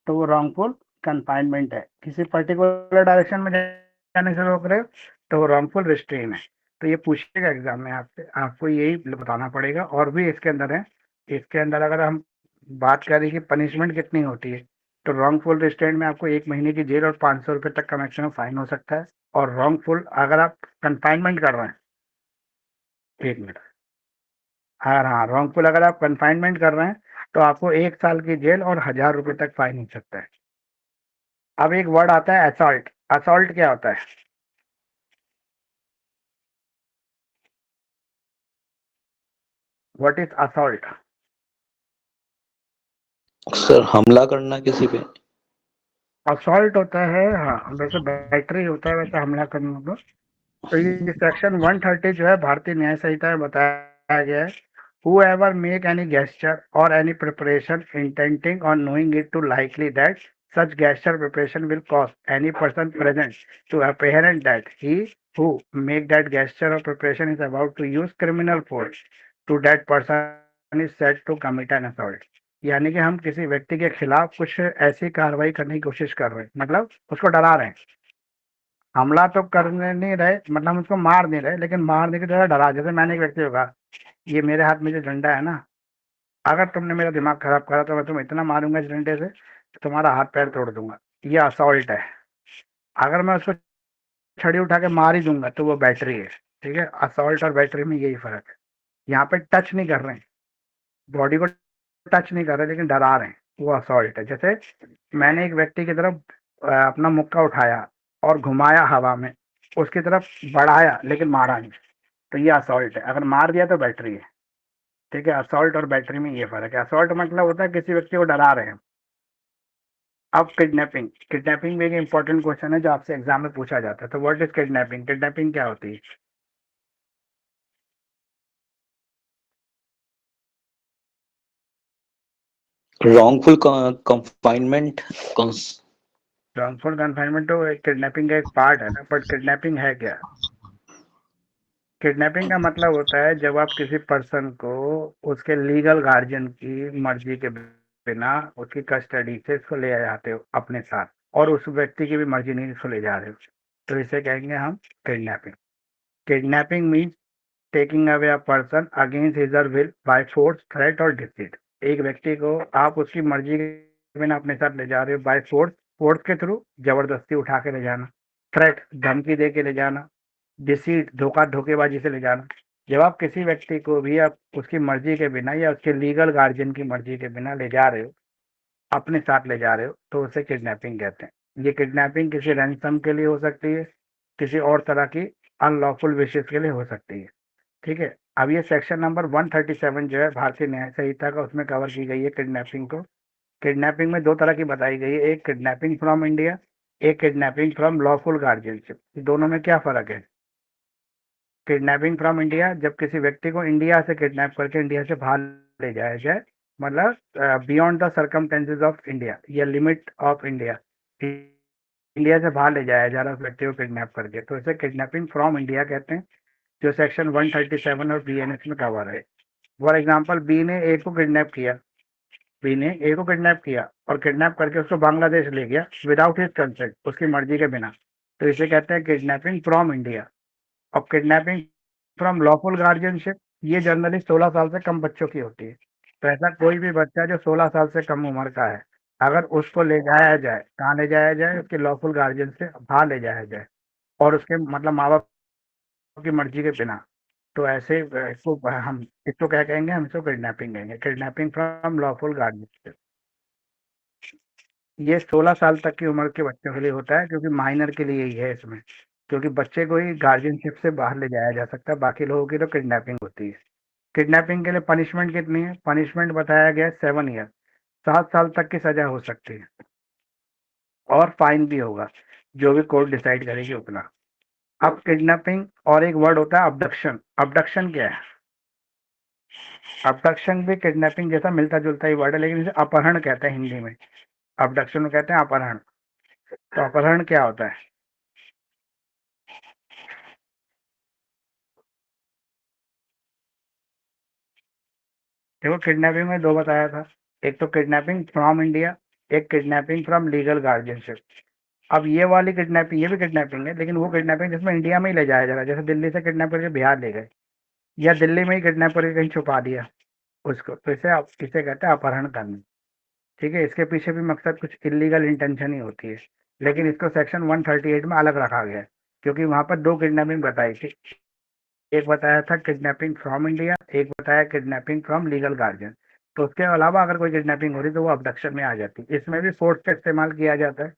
Speaker 1: तो वो रॉन्गफुल कन्फाइनमेंट है, किसी पर्टिकुलर डायरेक्शन में जाने से रोक रहे हो तो वो रॉन्गफुल रिस्ट्रेन है। तो ये पूछेगा एग्जाम में आपसे, आपको यही बताना पड़ेगा। और भी इसके अंदर है, इसके अंदर अगर हम बात करें कि पनिशमेंट कितनी होती है, तो रॉन्गफुल रिस्ट्रेन में आपको 1 महीने की जेल और 500 रुपये तक का मैक्सिमम फाइन हो सकता है। और रॉन्गफुल अगर आप कन्फाइनमेंट कर रहे हैं, 1 मिनट, हाँ, रॉन्गफुल अगर आप कन्फाइनमेंट कर रहे हैं तो आपको 1 साल की जेल और 1000 रुपये तक फाइन हो सकता है। अब एक वर्ड आता है असॉल्ट। असॉल्ट क्या होता है? What is assault?
Speaker 2: सर हमला करना किसी पे।
Speaker 1: असॉल्ट होता है, हाँ, वैसे बैटरी होता है, वैसे हमला करना होगा। तो ये सेक्शन 130 जो है भारतीय न्याय संहिता में बताया गया है, whoever make any gesture or any preparation intending or knowing it to likely that such gesture preparation will cause any person present to apprehend that he who make that gesture or preparation is about to use criminal force to that person is said to commit an assault। यानी कि हम किसी व्यक्ति के खिलाफ कुछ ऐसी कार्रवाई करने की कोशिश कर रहे हैं, मतलब उसको डरा रहे हैं। हमला तो करने नहीं रहे, मतलब हम उसको मार नहीं रहे, लेकिन मारने की तरह डरा। जैसे मैंने एक व्यक्ति को कहा, ये मेरे हाथ में जो डंडा है ना, अगर तुमने मेरा दिमाग खराब करा तो मैं तुम्हें इतना मारूंगा इस डंडे से कि तुम्हारा हाथ पैर तोड़ दूंगा। ये असॉल्ट है। अगर मैं उसको छड़ी उठा के मार ही दूंगा तो वो बैटरी है। ठीक है, असॉल्ट और बैटरी में यही फर्क है। यहाँ पे टच नहीं कर रहे हैं, बॉडी को टच नहीं कर रहे, लेकिन डरा रहे हैं, वो असॉल्ट है। जैसे मैंने एक व्यक्ति की तरफ अपना मुक्का उठाया और घुमाया हवा में, उसकी तरफ बढ़ाया लेकिन मारा नहीं, तो ये असॉल्ट है। अगर मार दिया तो बैटरी है। ठीक है, असॉल्ट और बैटरी में ये फर्क है। असॉल्ट मतलब होता है किसी व्यक्ति को डरा रहे हैं। अब किडनैपिंग, किडनैपिंग भी एक इंपॉर्टेंट क्वेश्चन है जो आपसे एग्जाम में पूछा जाता है। तो व्हाट इज किडनैपिंग? किडनैपिंग क्या होती है?
Speaker 2: Wrongful confinement.
Speaker 1: रॉन्गफुल कन्फाइनमेंट तो किडनैपिंग का एक पार्ट है ना, बट किडनैपिंग है क्या? किडनैपिंग का मतलब होता है जब आप किसी पर्सन को उसके लीगल गार्जियन की मर्जी के बिना उसकी कस्टडी से उसको ले जाते हो अपने साथ, और उस व्यक्ति की भी मर्जी नहीं उसको ले जा रहे हो, तो इसे कहेंगे हम kidnapping. Kidnapping means taking away a person against his और विल बाय फोर्स, थ्रेट और डिसीट। एक व्यक्ति को आप उसकी मर्जी के बिना अपने साथ ले जा रहे हो बाय फोर्स, फोर्स के थ्रू, जबरदस्ती उठा के ले जाना, थ्रेट धमकी दे के ले जाना, डिसीट धोखा धोखेबाजी से ले जाना। जब आप किसी व्यक्ति को भी आप उसकी मर्जी के बिना या उसके लीगल गार्जियन की मर्जी के बिना ले जा रहे हो, अपने साथ ले जा रहे हो, तो उसे किडनैपिंग कहते हैं। ये किडनैपिंग किसी रैंसम के लिए हो सकती है, किसी और तरह की अनलॉफुल विशेष के लिए हो सकती है। ठीक है, अब ये सेक्शन नंबर 137 जो है भारतीय न्याय संहिता का, उसमें कवर की गई है किडनैपिंग को। किडनैपिंग में दो तरह की बताई गई है, एक किडनैपिंग फ्रॉम इंडिया, एक किडनैपिंग फ्रॉम लॉफुल गार्जियनशिप। दोनों में क्या फर्क है? किडनैपिंग फ्रॉम इंडिया, जब किसी व्यक्ति को इंडिया से किडनैप करके इंडिया से बाहर ले जाया जाए, मतलब beyond the circumstances of India या लिमिट ऑफ इंडिया, इंडिया से बाहर ले जाया जा रहा है उस व्यक्ति को किडनैप करके, तो इसे किडनैपिंग फ्रॉम इंडिया कहते हैं, जो सेक्शन 137 और बीएनएस में कवर है। फॉर एग्जाम्पल, बी ने ए को किडनैप किया, बी ने ए को किडनैप किया और किडनैप करके उसको बांग्लादेश ले गया विदाउट हिज कंसेंट, उसकी मर्जी के बिना, तो इसे कहते हैं किडनैपिंग फ्रॉम इंडिया। और किडनैपिंग फ्रॉम लॉफुल गार्जियनशिप, ये जनरली 16 साल से कम बच्चों की होती है। तो ऐसा कोई भी बच्चा जो 16 साल से कम उम्र का है, अगर उसको ले जाया जाए, कहाँ ले जाया जाए? उसके लॉफुल गार्जियन से बाहर ले जाया जाए और उसके मतलब माँ बाप की मर्जी के बिना, तो ऐसे इसको हम इसको क्या कहेंगे? हम इसको किडनैपिंग कहेंगे, किडनैपिंग फ्रॉम लॉफुल गार्जियनशिप। ये 16 साल तक की उम्र के बच्चों के लिए होता है, क्योंकि माइनर के लिए ही है इसमें, क्योंकि बच्चे को ही गार्जियनशिप से बाहर ले जाया जा सकता है, बाकी लोगों की तो किडनैपिंग होती है। किडनैपिंग के लिए पनिशमेंट कितनी है? पनिशमेंट बताया गया है 7 ईयर, 7 साल तक की सजा हो सकती है, और फाइन भी होगा, जो भी कोर्ट डिसाइड करेगी उतना। अब किडनैपिंग और एक वर्ड होता है अबडक्शन। अबडक्शन क्या है? अबडक्शन भी किडनैपिंग जैसा मिलता जुलता ही वर्ड है, लेकिन इसे अपहरण कहते हैं हिंदी में। अबडक्शन को कहते हैं अपहरण। तो अपहरण क्या होता है? देखो, किडनैपिंग में दो बताया था, एक तो किडनैपिंग फ्रॉम इंडिया, एक किडनैपिंग फ्रॉम लीगल गार्जियनशिप। अब ये वाली किडनैपिंग, ये भी किडनैपिंग है, लेकिन वो किडनैपिंग जिसमें इंडिया में ही ले जाया जा रहा है, जैसे दिल्ली से किडनैप करके बिहार ले गए, या दिल्ली में ही किडनैप करके कहीं छुपा दिया उसको, तो इसे इसे कहते हैं अपहरण करना। ठीक है, इसके पीछे भी मकसद कुछ इलीगल इंटेंशन ही होती है, लेकिन इसको सेक्शन 138 में अलग रखा गया है, क्योंकि वहां पर दो किडनैपिंग बताई थी। एक बताया था किडनैपिंग फ्रॉम इंडिया, एक बताया किडनैपिंग फ्रॉम लीगल गार्जियन। तो उसके अलावा अगर कोई किडनैपिंग हो रही तो वो अबडक्शन में आ जाती है। इसमें भी फोर्स का इस्तेमाल किया जाता है,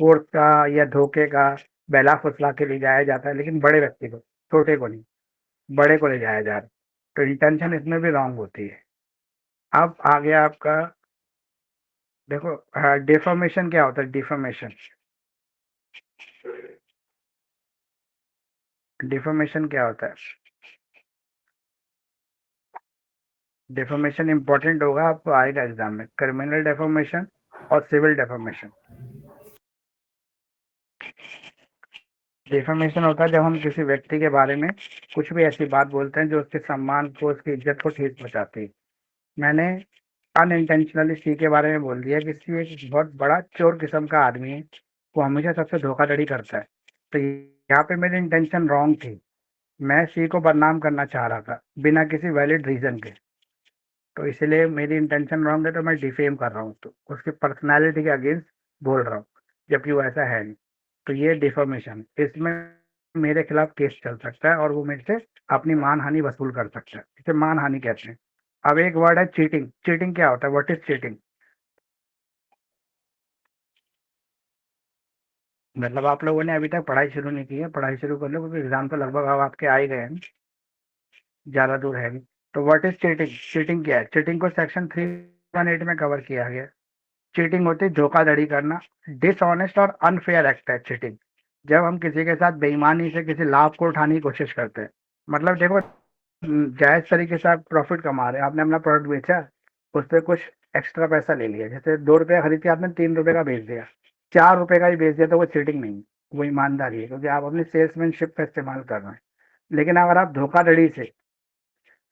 Speaker 1: फोर्स का या धोखे का, बहला फुसला के ले जाया जाता है, लेकिन बड़े व्यक्ति को, छोटे को नहीं, बड़े को ले जाया जा रहा है, तो इंटेंशन इसमें भी रॉन्ग होती है। अब आ गया आपका देखो, हाँ, डिफॉर्मेशन क्या होता है? डिफॉर्मेशन, डिफॉर्मेशन क्या होता है? डिफॉर्मेशन इंपॉर्टेंट होगा, आपको आएगा एग्जाम में, क्रिमिनल डिफॉर्मेशन और सिविल डिफॉर्मेशन। डिफॉर्मेशन होता है जब हम किसी व्यक्ति के बारे में कुछ भी ऐसी बात बोलते हैं जो उसके सम्मान को, उसकी इज्जत को ठेस पहुंचाती है। मैंने अनइंटेंशनली सी के बारे में बोल दिया कि सी एक बहुत बड़ा चोर किस्म का आदमी है, वो हमेशा सबसे धोखाधड़ी करता है। तो यहाँ पे मेरी इंटेंशन रॉन्ग थी, मैं सी को बदनाम करना चाह रहा था बिना किसी वैलिड रीजन के। तो इसलिए मेरी इंटेंशन रॉन्ग है, तो मैं डिफेम कर रहा हूँ, तो उसकी पर्सनैलिटी के अगेंस्ट बोल रहा हूँ, जबकि वो ऐसा है नहीं। तो ये डिफॉर्मेशन, इसमें मेरे खिलाफ केस चल सकता है और वो मेरे से अपनी मानहानि वसूल कर सकता है, इसे मानहानि कहते हैं। अब एक वर्ड है चीटिंग। चीटिंग क्या होता है? What is cheating? मतलब आप लोगों ने अभी तक पढ़ाई शुरू नहीं की है, पढ़ाई शुरू कर लो, क्योंकि एग्जाम तो लगभग अब आपके आ ही गए हैं, ज्यादा दूर है नहीं। तो व्हाट इज चीटिंग? चीटिंग क्या है? चीटिंग को सेक्शन 318 में कवर किया गया। चीटिंग होती है धोखाधड़ी करना, डिसऑनेस्ट और अनफेयर एक्ट है चीटिंग। जब हम किसी के साथ बेईमानी से किसी लाभ को उठाने की कोशिश करते हैं। मतलब देखो, जायज तरीके से आप प्रॉफिट कमा रहे हैं, आपने अपना प्रोडक्ट बेचा, उस पर कुछ एक्स्ट्रा पैसा ले लिया, जैसे 2 रुपये खरीद के आपने 3 रुपये का बेच दिया, 4 रुपये का भी बेच दिया, तो वो चीटिंग नहीं है, वो ईमानदारी है, क्योंकि आप अपनी सेल्समैनशिप का इस्तेमाल कर रहे हैं। लेकिन अगर आप धोखाधड़ी से,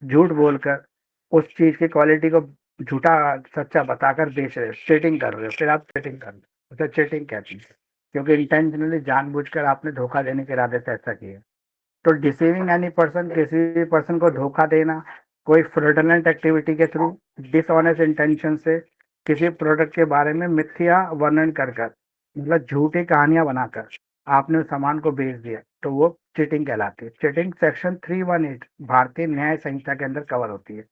Speaker 1: झूठ बोलकर, उस चीज की क्वालिटी को झूठा सच्चा बताकर बेच रहे हो, चीटिंग कर रहे हो, फिर आप चीटिंग कर रहे हो, उसे चीटिंग कहते हैं। क्योंकि इंटेंशनली, जानबूझकर आपने धोखा देने के इरादे से ऐसा किया। तो डिसीविंग एनी पर्सन, किसी भी पर्सन को धोखा देना, कोई फ्रॉडुलेंट एक्टिविटी के थ्रू, डिसऑनेस्ट इंटेंशन से किसी प्रोडक्ट के बारे में मिथ्या वर्णन कर कर, मतलब झूठी कहानियां बनाकर आपने उस सामान को बेच दिया, तो वो चीटिंग कहलाती है। चीटिंग सेक्शन 318 भारतीय न्याय संहिता के अंदर कवर होती है,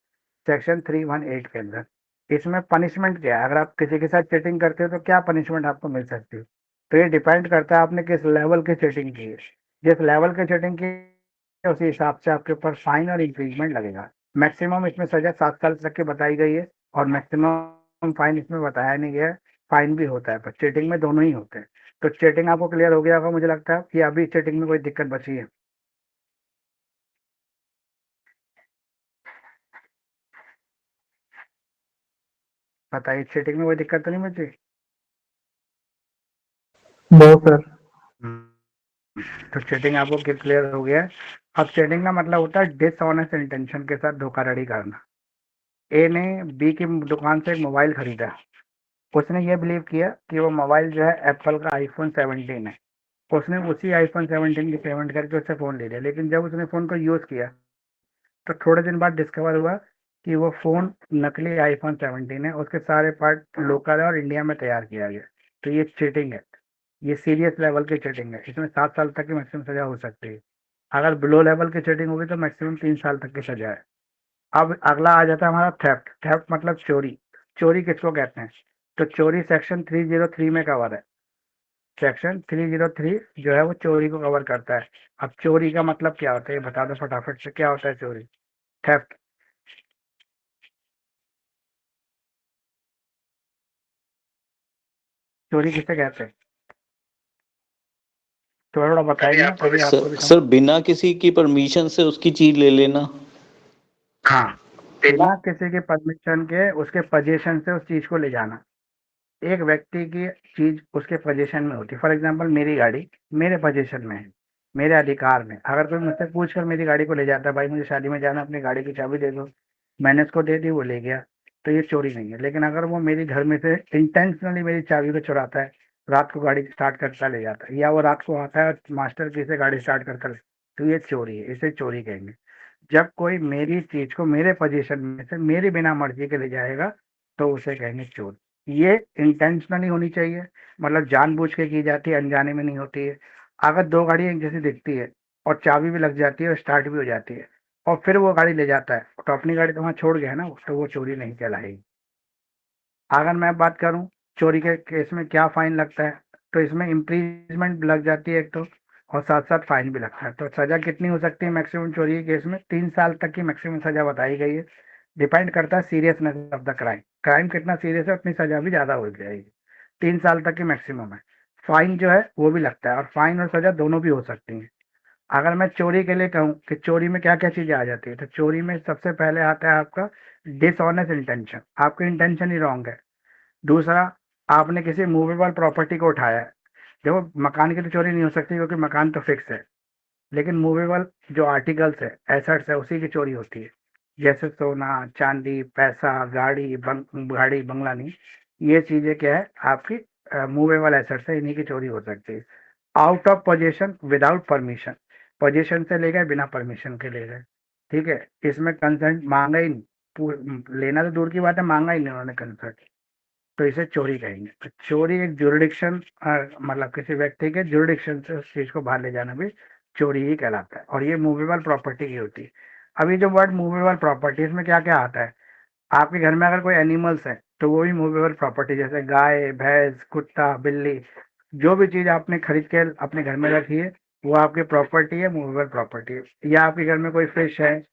Speaker 1: सेक्शन 318 के अंदर। इसमें पनिशमेंट क्या है? अगर आप किसी के साथ चीटिंग करते हो तो क्या पनिशमेंट आपको मिल सकती है? तो ये डिपेंड करता है आपने किस लेवल की चीटिंग की है। जिस लेवल की चीटिंग की है, उसी हिसाब से आपके ऊपर फाइन और इंक्रीजमेंट लगेगा। मैक्सिमम इसमें सजा 7 साल तक की बताई गई है, और मैक्सिमम फाइन इसमें बताया नहीं गया है। फाइन भी होता है, पर चीटिंग में दोनों ही होते हैं। तो चीटिंग आपको क्लियर हो गया होगा, मुझे लगता है कि अभी चीटिंग में कोई दिक्कत बची है? बताइए, चीटिंग में कोई दिक्कत तो नहीं बची?
Speaker 3: No sir.
Speaker 1: हम्म, तो चीटिंग आपको क्लियर हो गया है। अब चीटिंग का मतलब होता है डिसऑनेस्ट इंटेंशन के साथ धोखाधड़ी करना। ए ने बी की दुकान से एक मोबाइल खरीदा, उसने ये बिलीव किया कि वो मोबाइल जो है एप्पल का आईफोन 17 है। उसने उसी आईफोन 17 की पेमेंट करके उससे फ़ोन ले लिया, लेकिन जब उसने फ़ोन को यूज़ किया, तो थोड़े दिन बाद डिस्कवर हुआ कि वो फ़ोन नकली आईफोन 17 है, उसके सारे पार्ट लोकल है और इंडिया में तैयार किया गया। तो ये चीटिंग है, ये सीरियस लेवल की चीटिंग है, इसमें 7 साल तक की मैक्सिमम सजा हो सकती है। अगर बिलो लेवल की चीटिंग होगी तो मैक्सिमम 3 साल तक की सजा है। अब अगला आ जाता है हमारा थेफ्ट। थेफ्ट मतलब चोरी। चोरी किसको कहते हैं? तो चोरी सेक्शन 303 में कवर है। सेक्शन 303 जो है वो चोरी को कवर करता है। अब चोरी का मतलब क्या होता है, ये बता दो फटाफट से, क्या होता है चोरी? थेफ्ट। चोरी किसे कहते हैं? थोड़ा थोड़ा बताइए ना, तभी
Speaker 2: सर
Speaker 1: आपको भी समझ।
Speaker 2: सर बिना किसी की परमिशन से उसकी चीज ले लेना।
Speaker 1: हाँ, बिना किसी के परमिशन के उसके पोजीशन से उस चीज को ले जाना। एक व्यक्ति की चीज उसके पोजीशन में होती है। फॉर एग्जांपल, मेरी गाड़ी मेरे पोजीशन में है, मेरे अधिकार में। अगर कोई मुझसे पूछ कर मेरी गाड़ी को ले जाता है, भाई मुझे शादी में जाना, अपनी गाड़ी की चाबी दे दो, मैंने उसको दे दी, वो ले गया, तो ये चोरी नहीं है। लेकिन अगर वो मेरी घर में से इंटेंशनली मेरी चाबी को चुराता है, रात को गाड़ी स्टार्ट करता ले जाता है, या वो रात को आता है और मास्टर की से गाड़ी स्टार्ट करता है, तो ये चोरी है, इसे चोरी कहेंगे। जब कोई मेरी चीज को मेरे पोजीशन में से मेरी बिना मर्जी के ले जाएगा, तो उसे कहेंगे चोर। ये इंटेंशनली होनी चाहिए, मतलब जानबूझ के की जाती है, अनजाने में नहीं होती है। अगर दो गाड़ी एक जैसी दिखती है और चाबी भी लग जाती है और स्टार्ट भी हो जाती है, और फिर वो गाड़ी ले जाता है, तो अपनी गाड़ी तो वहां छोड़ गया ना, तो वो चोरी नहीं कहलाएगी। अगर मैं बात करूं चोरी के केस में क्या फाइन लगता है, तो इसमें इम्प्रीजमेंट लग जाती है एक तो, और साथ साथ फाइन भी लगता है। तो सजा कितनी हो सकती है मैक्सिमम चोरी के केस में? 3 साल तक की मैक्सिमम सजा बताई गई है। डिपेंड करता है seriousness of the crime. Crime कितना सीरियस है उतनी सजा भी ज्यादा हो जाएगी, 3 साल तक की मैक्सिमम है। फाइन जो है वो भी लगता है, और फाइन और सजा दोनों भी हो सकती है। अगर मैं चोरी के लिए कहूँ कि चोरी में क्या क्या चीजें आ जाती है, तो चोरी में सबसे पहले आता है आपका डिसऑनेस्ट इंटेंशन, आपकी इंटेंशन ही रॉन्ग है। दूसरा, आपने किसी मूवेबल प्रॉपर्टी को उठाया है। देखो, मकान की तो चोरी नहीं हो सकती क्योंकि मकान तो फिक्स है, लेकिन मूवेबल जो आर्टिकल्स है, एसेट्स है, उसी की चोरी होती है। जैसे सोना, चांदी, पैसा, गाड़ी बंगला नहीं, ये चीजें क्या है आपकी मूवेबल एसेट्स है, इन्हीं की चोरी हो सकती है। Out of position without permission, position से ले गए बिना परमिशन के ले गए, ठीक है, इसमें कंसेंट मांगा ही नहीं, लेना तो दूर की बात है, मांगा ही नहीं उन्होंने कंसेंट, तो इसे चोरी कहेंगे। तो चोरी एक जुरिडिक्शन, मतलब किसी व्यक्ति के जुरिडिक्शन से उस चीज को बाहर ले जाना भी चोरी ही कहलाता है, और ये मूवेबल प्रॉपर्टी की होती है। अभी जो वर्ड मूवेबल प्रॉपर्टी, इसमें क्या क्या आता है, आपके घर में अगर कोई एनिमल्स है तो वो भी मूवेबल प्रॉपर्टी, जैसे गाय, भैंस, कुत्ता, बिल्ली, जो भी चीज आपने खरीद के अपने घर में रखी है वो आपकी प्रॉपर्टी है, मूवेबल प्रॉपर्टी है। या आपके घर में कोई फिश है,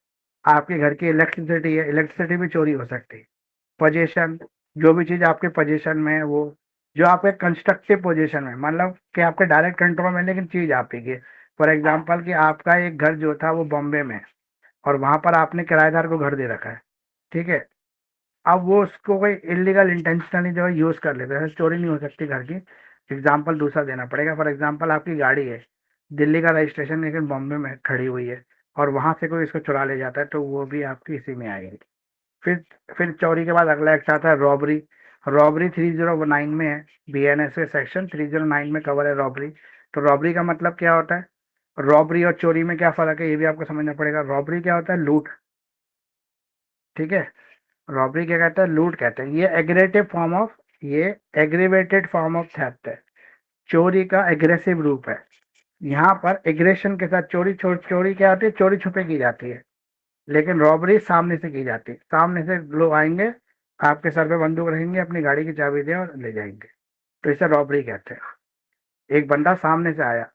Speaker 1: आपके घर की इलेक्ट्रिसिटी है, इलेक्ट्रिसिटी भी चोरी हो सकती है। पोजीशन, जो भी चीज आपके पोजीशन में है वो, जो आपके कंस्ट्रक्टिव पोजीशन में, मतलब कि आपके डायरेक्ट कंट्रोल में लेकिन चीज आपकी है। फॉर एग्जाम्पल कि आपका एक घर जो था वो बॉम्बे में है, और वहां पर आपने किराएदार को घर दे रखा है, ठीक है। अब वो उसको कोई इलीगल इंटेंशनली जो है यूज कर लेते हैं, चोरी नहीं हो सकती घर की। एग्जाम्पल दूसरा देना पड़ेगा। फॉर एग्जाम्पल आपकी गाड़ी है, दिल्ली का रजिस्ट्रेशन लेकिन बॉम्बे में खड़ी हुई है, और वहां से कोई इसको चुरा ले जाता है, तो वो भी आपकी इसी में आएगी। फिर फिर चोरी के बाद अगला एक्ट आता है रॉबरी। रॉबरी 309 में है, बीएनएस के सेक्शन 309 में कवर है रॉबरी। तो रॉबरी का मतलब क्या होता है, रॉबरी और चोरी में क्या फर्क है ये भी आपको समझना पड़ेगा। रॉबरी क्या होता है, लूट, ठीक है। रॉबरी क्या कहते हैं, लूट कहते हैं। ये एग्रीवेटेड फॉर्म ऑफ थेफ्ट है, चोरी का एग्रेसिव रूप है। यहाँ पर एग्रेशन के साथ चोरी क्या होती है, चोरी छुपे की जाती है, लेकिन रॉबरी सामने से की जाती है। सामने से लोग आएंगे, आपके सर पे बंदूक रहेंगे, अपनी गाड़ी की चाबी दें और ले जाएंगे, तो इसे रॉबरी कहते हैं। एक बंदा सामने से आया,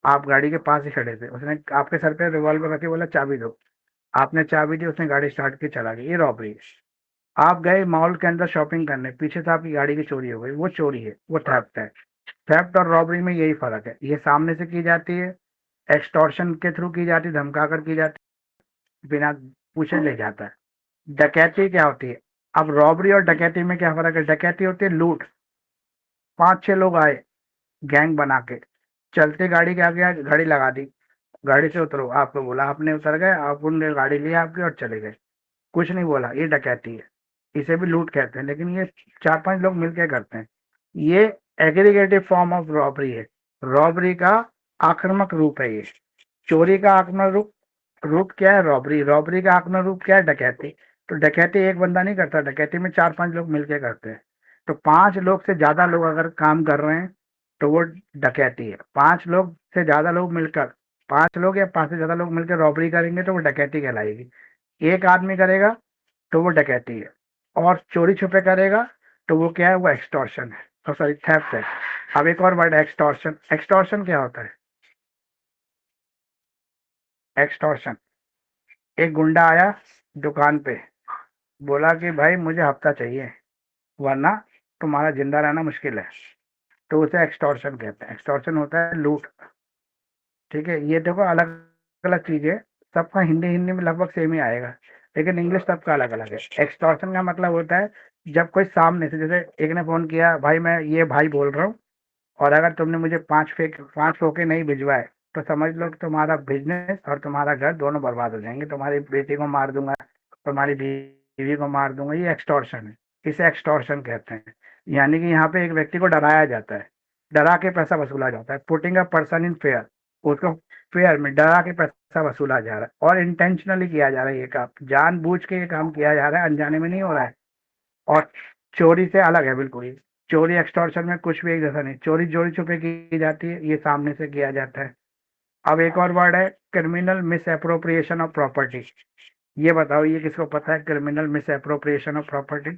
Speaker 1: आप गाड़ी के पास ही खड़े थे, उसने आपके सर पे रिवॉल्वर रखे, बोला चाबी दो, आपने चाबी दी, उसने गाड़ी स्टार्ट की, चला गया, ये रॉबरी है। आप गए मॉल के अंदर शॉपिंग करने, पीछे से आपकी गाड़ी की चोरी हो गई, वो चोरी है, वो थेफ्ट है। थेफ्ट और रॉबरी में यही फर्क है, ये सामने से की जाती है, एक्सटॉर्शन के थ्रू की जाती है, धमका कर की जाती है, बिना पूछे ले जाता है। डकैती क्या होती है, अब रॉबरी और डकैती में क्या फर्क है, डकैती होती है लूट, 5-6 लोग आए गैंग बना के, चलते गाड़ी के आगे घड़ी लगा दी, गाड़ी से उतरो, आपको बोला, आपने उतर गए, आप उनने गाड़ी ली आपकी और चले गए, कुछ नहीं बोला, ये डकैती है। इसे भी लूट कहते हैं, लेकिन ये 4-5 लोग मिलकर करते हैं। ये एग्रीगेटिव फॉर्म ऑफ रॉबरी है, रॉबरी का आक्रामक रूप है ये। चोरी का आक्रामक रूप क्या है, रॉबरी। रॉबरी का आक्रामक रूप क्या है, डकैती। तो डकैती एक बंदा नहीं करता, डकैती में 4-5 लोग मिलकर करते हैं। तो 5 लोग से ज्यादा लोग अगर काम कर रहे हैं तो वो डकैती है। 5 लोग से ज्यादा लोग मिलकर, 5 लोग या 5 से ज्यादा लोग मिलकर रॉबरी करेंगे तो वो डकैती कहलाएगी। एक आदमी करेगा तो वो डकैती है, और चोरी छुपे करेगा तो वो क्या है, वो एक्सटॉर्शन है, तो सॉरी थेफ्ट है। अब एक और वर्ड है, एक्सटॉर्शन। एक्सटॉर्शन क्या होता है, एक्सटॉर्शन, एक गुंडा आया दुकान पे, बोला कि भाई मुझे हफ्ता चाहिए, वरना तुम्हारा जिंदा रहना मुश्किल है, तो उसे एक्सटॉर्शन कहते हैं। एक्सटॉर्शन होता है लूट, ठीक है। ये देखो अलग अलग चीजें, सबका हिंदी हिंदी में लगभग सेम ही आएगा, लेकिन इंग्लिश सबका अलग अलग है। एक्सटॉर्शन का मतलब होता है जब कोई सामने से, जैसे एक ने फोन किया, भाई मैं ये भाई बोल रहा हूँ, और अगर तुमने मुझे 5 फोके नहीं भिजवाए तो समझ लो कि तुम्हारा बिजनेस और तुम्हारा घर दोनों बर्बाद हो जाएंगे, तुम्हारी बेटी को मार दूंगा, तुम्हारी बीवी को मार दूंगा, ये एक्सटॉर्शन है। इसे एक्सटॉर्शन कहते हैं। यानी कि यहाँ पे एक व्यक्ति को डराया जाता है, डरा के पैसा वसूला जाता है, putting a person in fair, उसको फेयर में डरा के पैसा वसूला जा रहा है, और इंटेंशनली किया जा रहा है ये काम, जानबूझ के ये काम किया जा रहा है, अनजाने में नहीं हो रहा है। और चोरी से अलग है बिल्कुल ही, चोरी एक्सटॉर्शन में कुछ भी एक जैसा नहीं, चोरी चोरी छुपे की जाती है, ये सामने से किया जाता है। अब एक और वर्ड है, criminal miss appropriation of property. ये बताओ, ये किसको पता है, criminal miss appropriation of property.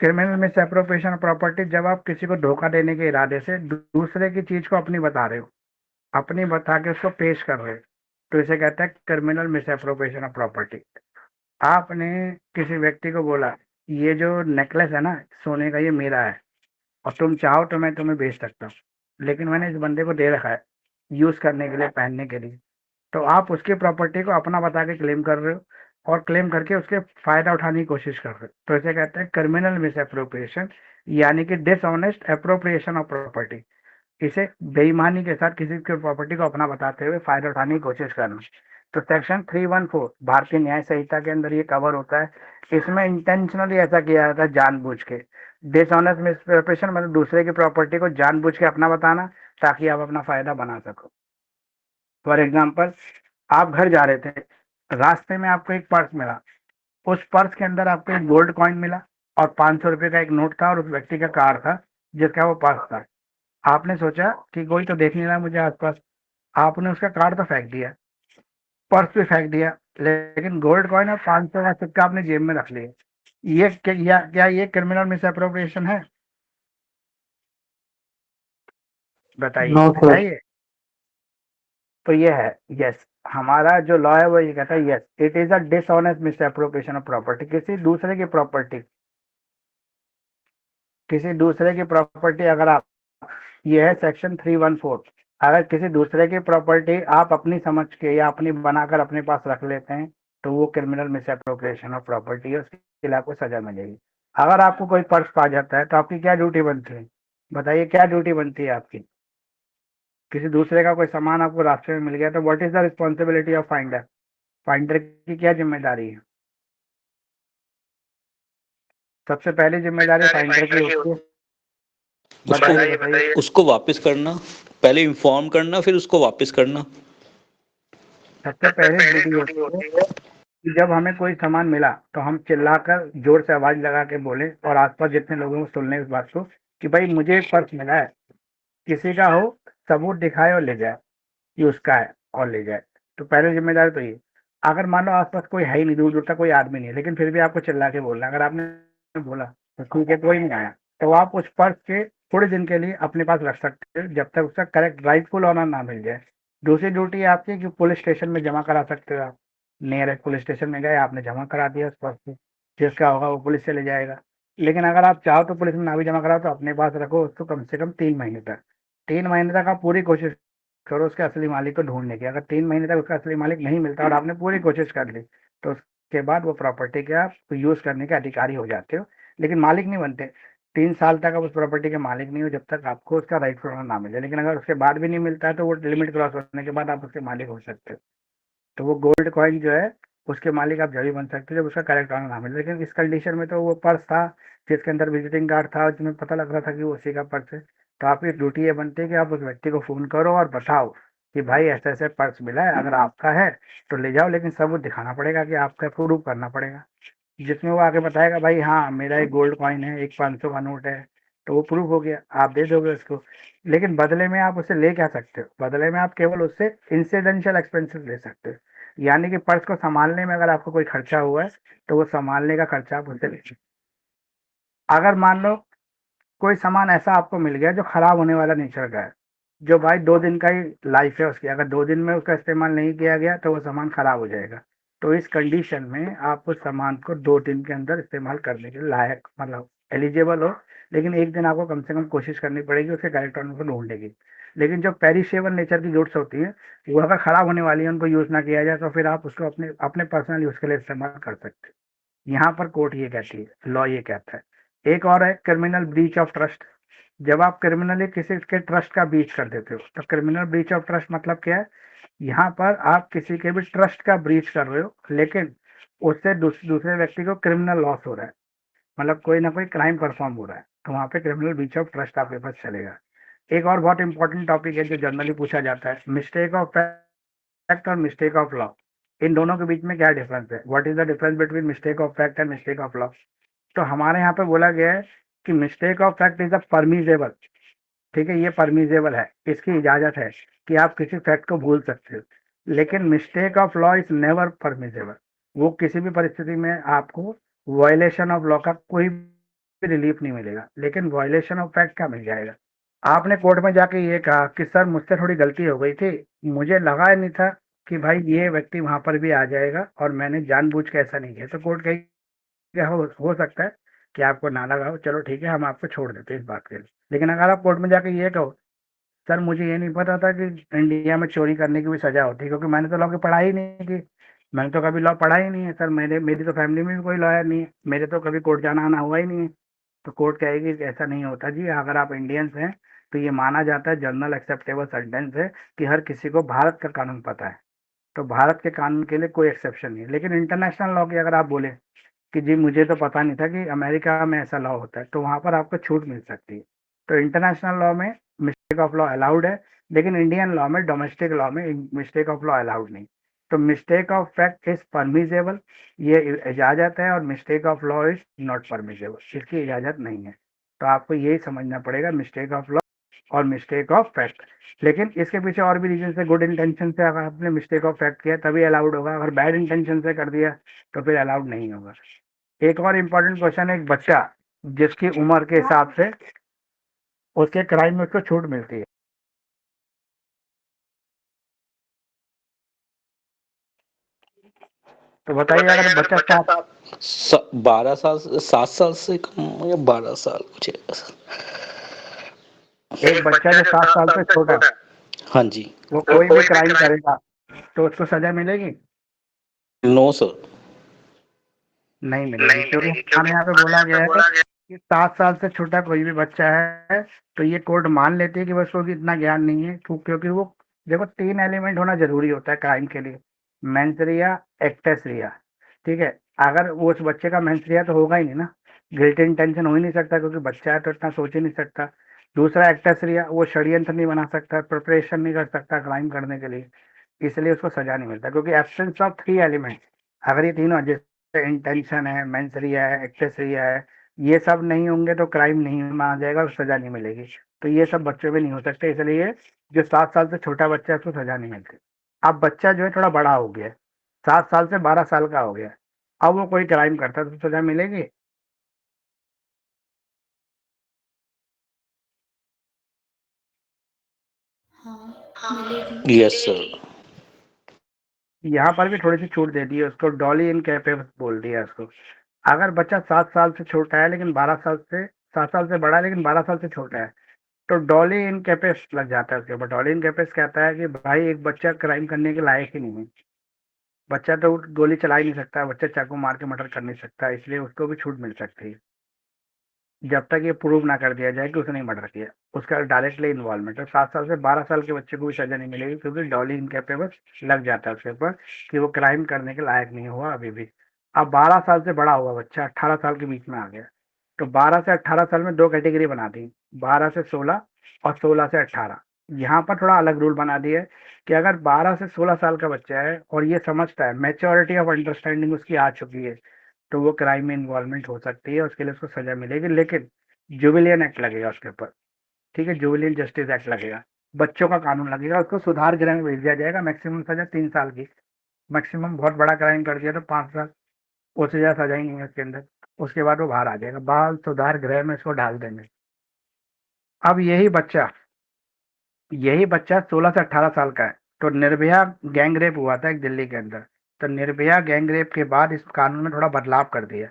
Speaker 1: Criminal miss appropriation property, जब आप किसी को धोखा देने के इरादे से दूसरे की चीज को अपनी बता रहे हो, अपनी बता के उसको पेश कर रहे हो, तो इसे कहते हैं criminal miss appropriation of property. आपने किसी व्यक्ति को बोला ये जो नेकलेस है ना सोने का, ये मेरा है और तुम चाहो तो मैं तुम्हें बेच सकता हूँ, लेकिन मैंने इस बंदे को दे रखा है यूज करने के लिए, पहनने के लिए, तो आप उसकी प्रॉपर्टी को अपना बता के क्लेम कर रहे हो और क्लेम करके उसके फायदा उठाने की कोशिश कर रहे हो, तो इसे कहते हैं क्रिमिनल मिस एप्रोप्रिएशन, यानी कि डिसऑनेस्ट एप्रोप्रिएशन ऑफ प्रॉपर्टी। इसे बेईमानी के साथ किसी की प्रॉपर्टी को अपना बताते हुए फायदा उठाने की कोशिश करना। तो सेक्शन 314 भारतीय न्याय संहिता के अंदर ये कवर होता है। इसमें इंटेंशनली ऐसा किया जाता है, जानबूझ के। डिसऑनेस्ट मिसप्रिपरेशन मतलब दूसरे की प्रॉपर्टी को जानबूझ के अपना बताना ताकि आप अपना फायदा बना सको। फॉर एग्जाम्पल, आप घर जा रहे थे, रास्ते में आपको एक पर्स मिला, उस पर्स के अंदर आपको एक गोल्ड कॉइन मिला और 500 रुपए का एक नोट था और उस व्यक्ति का कार्ड था जिसका वो पर्स था। आपने सोचा कि कोई तो देख नहीं रहा मुझे आसपास, आपने उसका कार्ड तो फेंक दिया, पर्स भी फेंक दिया, लेकिन गोल्ड कॉइन और 500 का सिक्का आपने जेब में रख लिया। ये क्या ये क्रिमिनल मिस अप्रोप्रिएशन है? बताइए,
Speaker 3: नो सर।
Speaker 1: है ये? तो ये है, यस। हमारा जो लॉ है वो ये कहता है, yes it is a dishonest miss appropriation of property. किसी दूसरे की प्रॉपर्टी, किसी दूसरे की प्रॉपर्टी अगर आप, ये है सेक्शन 314, अगर किसी दूसरे की प्रॉपर्टी आप अपनी समझ के या अपनी बनाकर अपने पास रख लेते हैं तो वो criminal miss appropriation of property है, उसके लिए आपको सजा मिलेगी। अगर आपको कोई पर्स पा जाता है तो आपकी क्या ड्यूटी बनती है? बताइए, क्या ड्यूटी बनती है आपकी? किसी दूसरे का कोई सामान आपको रास्ते में मिल गया तो what is the responsibility of finder? Finder की क्या जिम्मेदारी है? सबसे पहली जिम्मेदारी फाइंडर की होती है,
Speaker 2: उसको
Speaker 1: बताइए बताइए।
Speaker 2: उसको वापस करना, पहले इन्फॉर्म करना फिर उसको वापस करना।
Speaker 1: सबसे पहली ड्यूटी होती है कि जब हमें कोई सामान मिला तो हम चिल्लाकर जोर से आवाज लगा के बोले और आसपास जितने लोगों को सुन लें इस बात को कि भाई मुझे एक पर्स मिला है, किसी का हो सबूत दिखाए और ले जाए कि उसका है और ले जाए। तो पहले जिम्मेदारी तो ये। अगर मान लो आसपास कोई है ही नहीं, दूर दूर तक कोई आदमी नहीं है, लेकिन फिर भी आपको चिल्ला के बोलना है, अगर आपने बोला तो ठीक है कोई नहीं आया, तो आप उस पर्स के थोड़े दिन के लिए अपने पास रख सकते हो जब तक उसका करेक्ट राइटफुल ऑनर ना मिल जाए। दूसरी ड्यूटी आपकी कि पुलिस स्टेशन में जमा करा सकते हो आप। नियरेस्ट पुलिस स्टेशन में गए, आपने जमा करा दिया उस पर्स को, जिसका होगा वो पुलिस से ले जाएगा। लेकिन अगर आप चाहो तो पुलिस में ना भी जमा कराओ तो अपने पास रखो उसको कम से कम 3 महीने तक। 3 महीने तक आप पूरी कोशिश करो उसके असली मालिक को ढूंढने की। अगर 3 महीने तक उसका असली मालिक नहीं मिलता और आपने पूरी कोशिश कर ली तो उसके बाद वो प्रॉपर्टी के आप यूज करने के अधिकारी हो जाते हो, लेकिन मालिक नहीं बनते। 3 साल तक आप उस प्रॉपर्टी के मालिक नहीं हो जब तक आपको उसका राइट ना मिले, लेकिन अगर उसके बाद भी नहीं मिलता है तो वो लिमिट क्रॉस होने के बाद आप उसके मालिक हो सकते हो। तो वो गोल्ड कॉइन जो है उसके मालिक आप जब भी बन सकते हो जब उसका करेक्ट ऑनर ना मिले। लेकिन इस कंडीशन में तो वो पर्स था जिसके अंदर विजिटिंग कार्ड था जिसमें पता लग रहा था कि वो उसी का पर्स है, तो आपकी ड्यूटी ये बनती है कि आप उस व्यक्ति को फोन करो और बताओ कि भाई ऐसे ऐसे पर्स मिला है, अगर आपका है तो ले जाओ, लेकिन सबूत दिखाना पड़ेगा कि आपका, प्रूव करना पड़ेगा जिसमें वो आगे बताएगा भाई हाँ मेरा एक गोल्ड कॉइन है, एक 500 का नोट है, तो वो प्रूफ हो गया, आप दे दोगे उसको। लेकिन बदले में आप उससे ले क्या सकते हो? बदले में आप केवल उससे इंसिडेंशियल एक्सपेंसेस ले सकते हो, यानी कि पर्स को संभालने में अगर आपको कोई खर्चा हुआ है तो वो संभालने का खर्चा आप उससे ले सकते हो। अगर मान लो कोई सामान ऐसा आपको मिल गया जो खराब होने वाला नेचर का है, जो भाई 2 दिन का ही लाइफ है उसकी, अगर 2 दिन में उसका इस्तेमाल नहीं किया गया तो वो सामान खराब हो जाएगा, तो इस कंडीशन में आप उस सामान को 2 दिन के अंदर इस्तेमाल करने के लायक मतलब एलिजिबल हो, लेकिन एक दिन आपको कम से कम कोशिश करनी पड़ेगी उसके करेक्ट ऑनर को ढूंढने की। लेकिन जो पेरिशेबल नेचर की गुड्स होती है वो अगर खराब होने वाली है, उनको यूज ना किया जाए तो फिर आप उसको अपने अपने पर्सनल यूज के लिए इस्तेमाल कर सकते हैं। यहाँ पर कोर्ट ये कहती है, लॉ ये कहता है। एक और है क्रिमिनल ब्रीच ऑफ ट्रस्ट। जब आप क्रिमिनली किसी के ट्रस्ट का ब्रीच कर देते हो तो क्रिमिनल ब्रीच ऑफ ट्रस्ट मतलब क्या है? यहाँ पर आप किसी के भी ट्रस्ट का ब्रीच कर रहे हो लेकिन उससे दूसरे व्यक्ति को क्रिमिनल लॉस हो रहा है, मतलब कोई ना कोई क्राइम परफॉर्म हो रहा है, तो वहाँ पे क्रिमिनल ब्रीच ऑफ ट्रस्ट आपके पास चलेगा। एक और बहुत इंपॉर्टेंट टॉपिक है जो जनरली पूछा जाता है, मिस्टेक ऑफ फैक्ट और मिस्टेक ऑफ लॉ। इन दोनों के बीच में क्या डिफरेंस है? What is the difference between mistake of fact and mistake of law? तो हमारे यहाँ पे बोला गया है कि mistake of fact is a permissible, ठीक है, ये परमिजेबल है, इसकी इजाजत है कि आप किसी फैक्ट को भूल सकते हो, लेकिन mistake of law is never permissible. वो किसी भी परिस्थिति में आपको वायलेशन ऑफ लॉ का कोई रिलीफ नहीं मिलेगा, लेकिन वायलेशन ऑफ फैक्ट क्या मिल जाएगा? आपने कोर्ट में जाके ये कहा कि सर मुझसे थोड़ी गलती हो गई थी, मुझे लगा ही नहीं था कि भाई ये व्यक्ति वहां पर भी आ जाएगा और मैंने जानबूझ के ऐसा नहीं किया, तो कोर्ट कहेगी हो सकता है कि आपको ना लगा हो, चलो ठीक है हम आपको छोड़ देते हैं इस बात के लिए। लेकिन अगर आप कोर्ट में जाके ये कहो सर मुझे ये नहीं पता था कि इंडिया में चोरी करने की भी सजा होती है, क्योंकि मैंने तो लॉ की पढ़ाई नहीं की, मैंने तो कभी लॉ पढ़ा ही नहीं है सर, मेरी तो फैमिली में भी कोई लॉयर नहीं है, मेरे तो कभी कोर्ट जाना आना हुआ ही नहीं है। तो कोर्ट कहेगी कि ऐसा नहीं होता जी, अगर आप इंडियंस हैं तो ये माना जाता है, जनरल एक्सेप्टेबल सेंटेंस है कि हर किसी को भारत का कानून पता है, तो भारत के कानून के लिए कोई एक्सेप्शन नहीं है। लेकिन इंटरनेशनल लॉ की अगर आप बोले कि जी मुझे तो पता नहीं था कि अमेरिका में ऐसा लॉ होता है, तो वहां पर आपको छूट मिल सकती है। तो इंटरनेशनल लॉ में मिस्टेक ऑफ लॉ अलाउड है, लेकिन इंडियन लॉ में, डोमेस्टिक लॉ में मिस्टेक ऑफ लॉ अलाउड नहीं। तो mistake of fact is permissible, ये इजाजत है, और mistake of law is not permissible, इसकी इजाजत नहीं है। तो आपको यही समझना पड़ेगा, मिस्टेक ऑफ लॉ और मिस्टेक ऑफ फैक्ट। लेकिन इसके पीछे और भी रीजन है, गुड इंटेंशन से अगर आपने मिस्टेक ऑफ फैक्ट किया तभी अलाउड होगा, अगर बैड इंटेंशन से कर दिया तो फिर अलाउड नहीं होगा। एक और इम्पोर्टेंट क्वेश्चन है, एक बच्चा जिसकी उम्र के हिसाब से उसके क्राइम में उसको छूट मिलती है, तो बताइए अगर बच्चा सात
Speaker 2: 12 साल 7 साल से कम या 12 साल कुछ ऐसा।
Speaker 1: एक बच्चा जो 7 साल से छोटा है
Speaker 2: हाँ जी।
Speaker 1: वो कोई भी क्राइम करेगा तो उसको सजा मिलेगी?
Speaker 2: No sir.
Speaker 1: नहीं मिलेगी, क्योंकि हमारे यहाँ पे बोला गया है कि 7 साल से छोटा कोई भी बच्चा है तो ये कोर्ट मान लेती है कि बस उसको इतना ज्ञान नहीं है, क्योंकि वो, देखो 3 एलिमेंट होना जरूरी होता है क्राइम के लिए, मेंसरिया, एक्टस रिया। ठीक है, अगर वो उस बच्चे का मेंसरिया तो होगा ही नहीं ना, गिल्ट इंटेंशन हो ही नहीं सकता क्योंकि बच्चा है तो इतना सोच ही नहीं सकता। दूसरा एक्टस रिया, वो षड्यंत्र नहीं बना सकता, प्रिपरेशन नहीं कर सकता क्राइम करने के लिए, इसलिए उसको सजा नहीं मिलता, क्योंकि एब्सेंस ऑफ 3 एलिमेंट, अगर ये तीनों इंटेंशन है, मेंसरिया है, एक्सेसरिया है, ये सब नहीं होंगे तो क्राइम नहीं माना जाएगा और सजा नहीं मिलेगी। तो ये सब बच्चों में नहीं हो सकते, इसलिए जो 7 साल से छोटा बच्चा है उसको सजा नहीं मिलती। अब बच्चा जो है थोड़ा बड़ा हो गया है, 7 साल से 12 साल का हो गया है, अब वो कोई क्राइम करता है तो सजा मिलेगी?
Speaker 3: हाँ, मिलेगी।
Speaker 2: Yes sir.
Speaker 1: यहाँ पर भी थोड़ी सी छूट दे दी है उसको, डॉली इनकेपेबल बोल दिया उसको। अगर बच्चा 7 साल से छोटा है लेकिन 12 साल से, 7 साल से बड़ा है लेकिन 12 साल से छोटा है, तो डॉली इनकेपेस लग जाता है उसके ऊपर। डॉली इनकेपेस कहता है कि भाई एक बच्चा क्राइम करने के लायक ही नहीं है, बच्चा तो गोली चला ही नहीं सकता, बच्चा चाकू मार के मर्डर कर नहीं सकता, इसलिए उसको भी छूट मिल सकती है जब तक ये प्रूव ना कर दिया जाए कि उसने मर्डर किया, उसका डायरेक्टली इन्वॉल्वमेंट है। 7 साल से 12 साल के बच्चे को भी सजा नहीं मिलेगी, क्योंकि डॉली इनकेपेबल लग जाता है उसके ऊपर कि वो क्राइम करने के लायक नहीं हुआ अभी भी। अब 12 साल से बड़ा हुआ बच्चा 18 साल के बीच में आ गया, तो 12 से 18 साल में दो कैटेगरी बना दी, 12 से 16 और 16 से 18। यहाँ पर थोड़ा अलग रूल बना दिया है कि अगर 12 से 16 साल का बच्चा है और ये समझता है, मेच्योरिटी ऑफ अंडरस्टैंडिंग उसकी आ चुकी है, तो वो क्राइम में इन्वॉल्वमेंट हो सकती है, उसके लिए उसको सजा मिलेगी, लेकिन जुबिलियन एक्ट लगेगा उसके ऊपर। ठीक है, जुबिलियन जस्टिस एक्ट लगेगा, बच्चों का कानून लगेगा, उसको सुधार गृह में भेज दिया जाएगा। मैक्सिमम सजा 3 साल की, मैक्सिमम बहुत बड़ा क्राइम कर दिया तो 5 साल, उससे ज्यादा सजा ही नहीं है उसके अंदर। उसके बाद वो बाहर आ जाएगा, बाल सुधार गृह में इसको डाल देंगे। अब यही बच्चा 16 से 18 साल का है, तो निर्भया गैंग रेप हुआ था एक दिल्ली के अंदर, तो निर्भया गैंग रेप के बाद इस कानून में थोड़ा बदलाव कर दिया,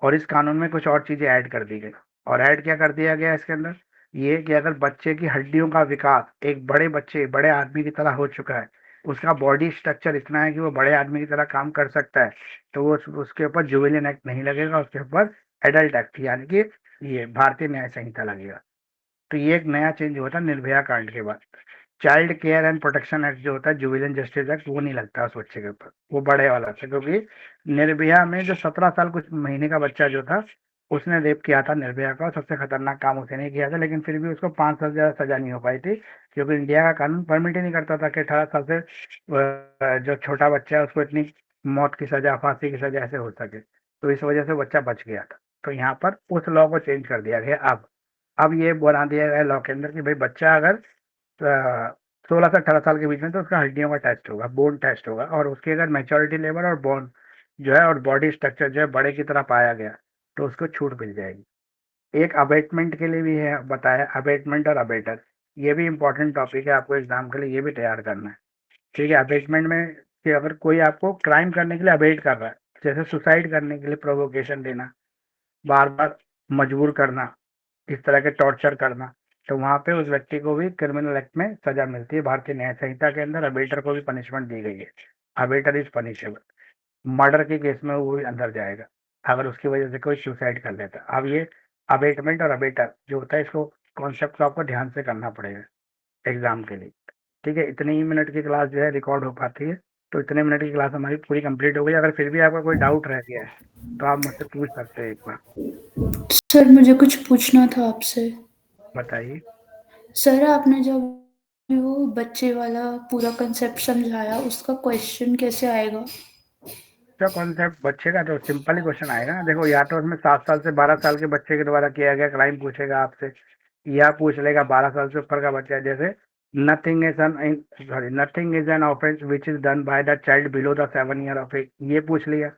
Speaker 1: और इस कानून में कुछ और चीजें ऐड कर दी गई। और ऐड क्या कर दिया गया इसके अंदर, ये कि अगर बच्चे की हड्डियों का विकास एक बड़े आदमी की तरह हो चुका है, उसका बॉडी स्ट्रक्चर इतना है कि वो बड़े आदमी की तरह काम कर सकता है, तो वो उसके ऊपर जुवेनिल एक्ट नहीं लगेगा, उसके ऊपर एडल्ट एक्ट यानी कि ये भारतीय न्याय संहिता लगेगा। तो ये एक नया चेंज हुआ था निर्भया कांड के बाद। Child care and protection act जो होता है, जुविलियन जस्टिस एक्ट, वो नहीं लगता उस बच्चे के ऊपर, वो बड़े वाला था, क्योंकि निर्भया में जो 17 साल कुछ महीने का बच्चा जो था उसने रेप किया था निर्भया का, सबसे खतरनाक काम उसने नहीं किया था, लेकिन फिर भी उसको 5 साल से ज्यादा सजा नहीं हो पाई थी, क्योंकि इंडिया का कानून परमिट ही नहीं करता था कि 18 साल से जो छोटा बच्चा है उसको इतनी मौत की सजा, फांसी की सजा ऐसे हो सके, तो इस वजह से बच्चा बच गया था। तो यहाँ पर उस लॉ को चेंज कर दिया गया। अब ये बना दिया गया लॉ के अंदर कि भाई बच्चा अगर 16 से 18 साल के बीच में, तो उसका हड्डियों का टेस्ट होगा, बोन टेस्ट होगा, और उसकी अगर मैच्योरिटी लेवल और बोन जो है और बॉडी स्ट्रक्चर जो है बड़े की तरह पाया गया तो उसको छूट मिल जाएगी। एक अबेटमेंट के लिए भी है बताया, अबेटमेंट और अबेटर, ये भी इंपॉर्टेंट टॉपिक है, आपको एग्जाम के लिए ये भी तैयार करना है। ठीक है, अबेटमेंट में कि अगर कोई आपको क्राइम करने के लिए अबेट कर रहा है, जैसे सुसाइड करने के लिए प्रोवोकेशन देना, बार बार मजबूर करना, इस तरह के टॉर्चर करना, तो वहाँ पे उस व्यक्ति को भी क्रिमिनल एक्ट में सजा मिलती है। भारतीय न्याय संहिता के अंदर अबेटर को भी पनिशमेंट दी गई है, अबेटर इज पनिशेबल। मर्डर के केस में वो भी अंदर जाएगा अगर उसकी वजह से कोई सुसाइड कर लेता है। अब ये अबेटमेंट और अबेटर जो होता है, इसको कॉन्सेप्ट को आपको ध्यान से करना पड़ेगा एग्जाम के लिए। ठीक है, इतने ही मिनट की क्लास जो है रिकॉर्ड हो पाती है, तो इतने मिनट की क्लास हमारी पूरी कंप्लीट हो गई। अगर फिर भी आपका कोई डाउट रह गया है तो आप मुझसे पूछ सकते हैं एक बार।
Speaker 3: सर मुझे कुछ पूछना था आपसे।
Speaker 1: बताइए।
Speaker 3: सर आपने जब वो बच्चे वाला पूरा कंसेप्ट समझाया, उसका क्वेश्चन कैसे आएगा?
Speaker 1: तो कॉन्सेप्ट बच्चे का तो सिंपल ही क्वेश्चन आएगा ना। देखो, या तो उसमें 7 साल से 12 साल के बच्चे के द्वारा किया गया क्राइम पूछेगा आपसे, या पूछ लेगा 12 साल से ऊपर का बच्चा, जैसे nothing is an offence which is done by the child below the 7 year of age, ये पूछ लिया।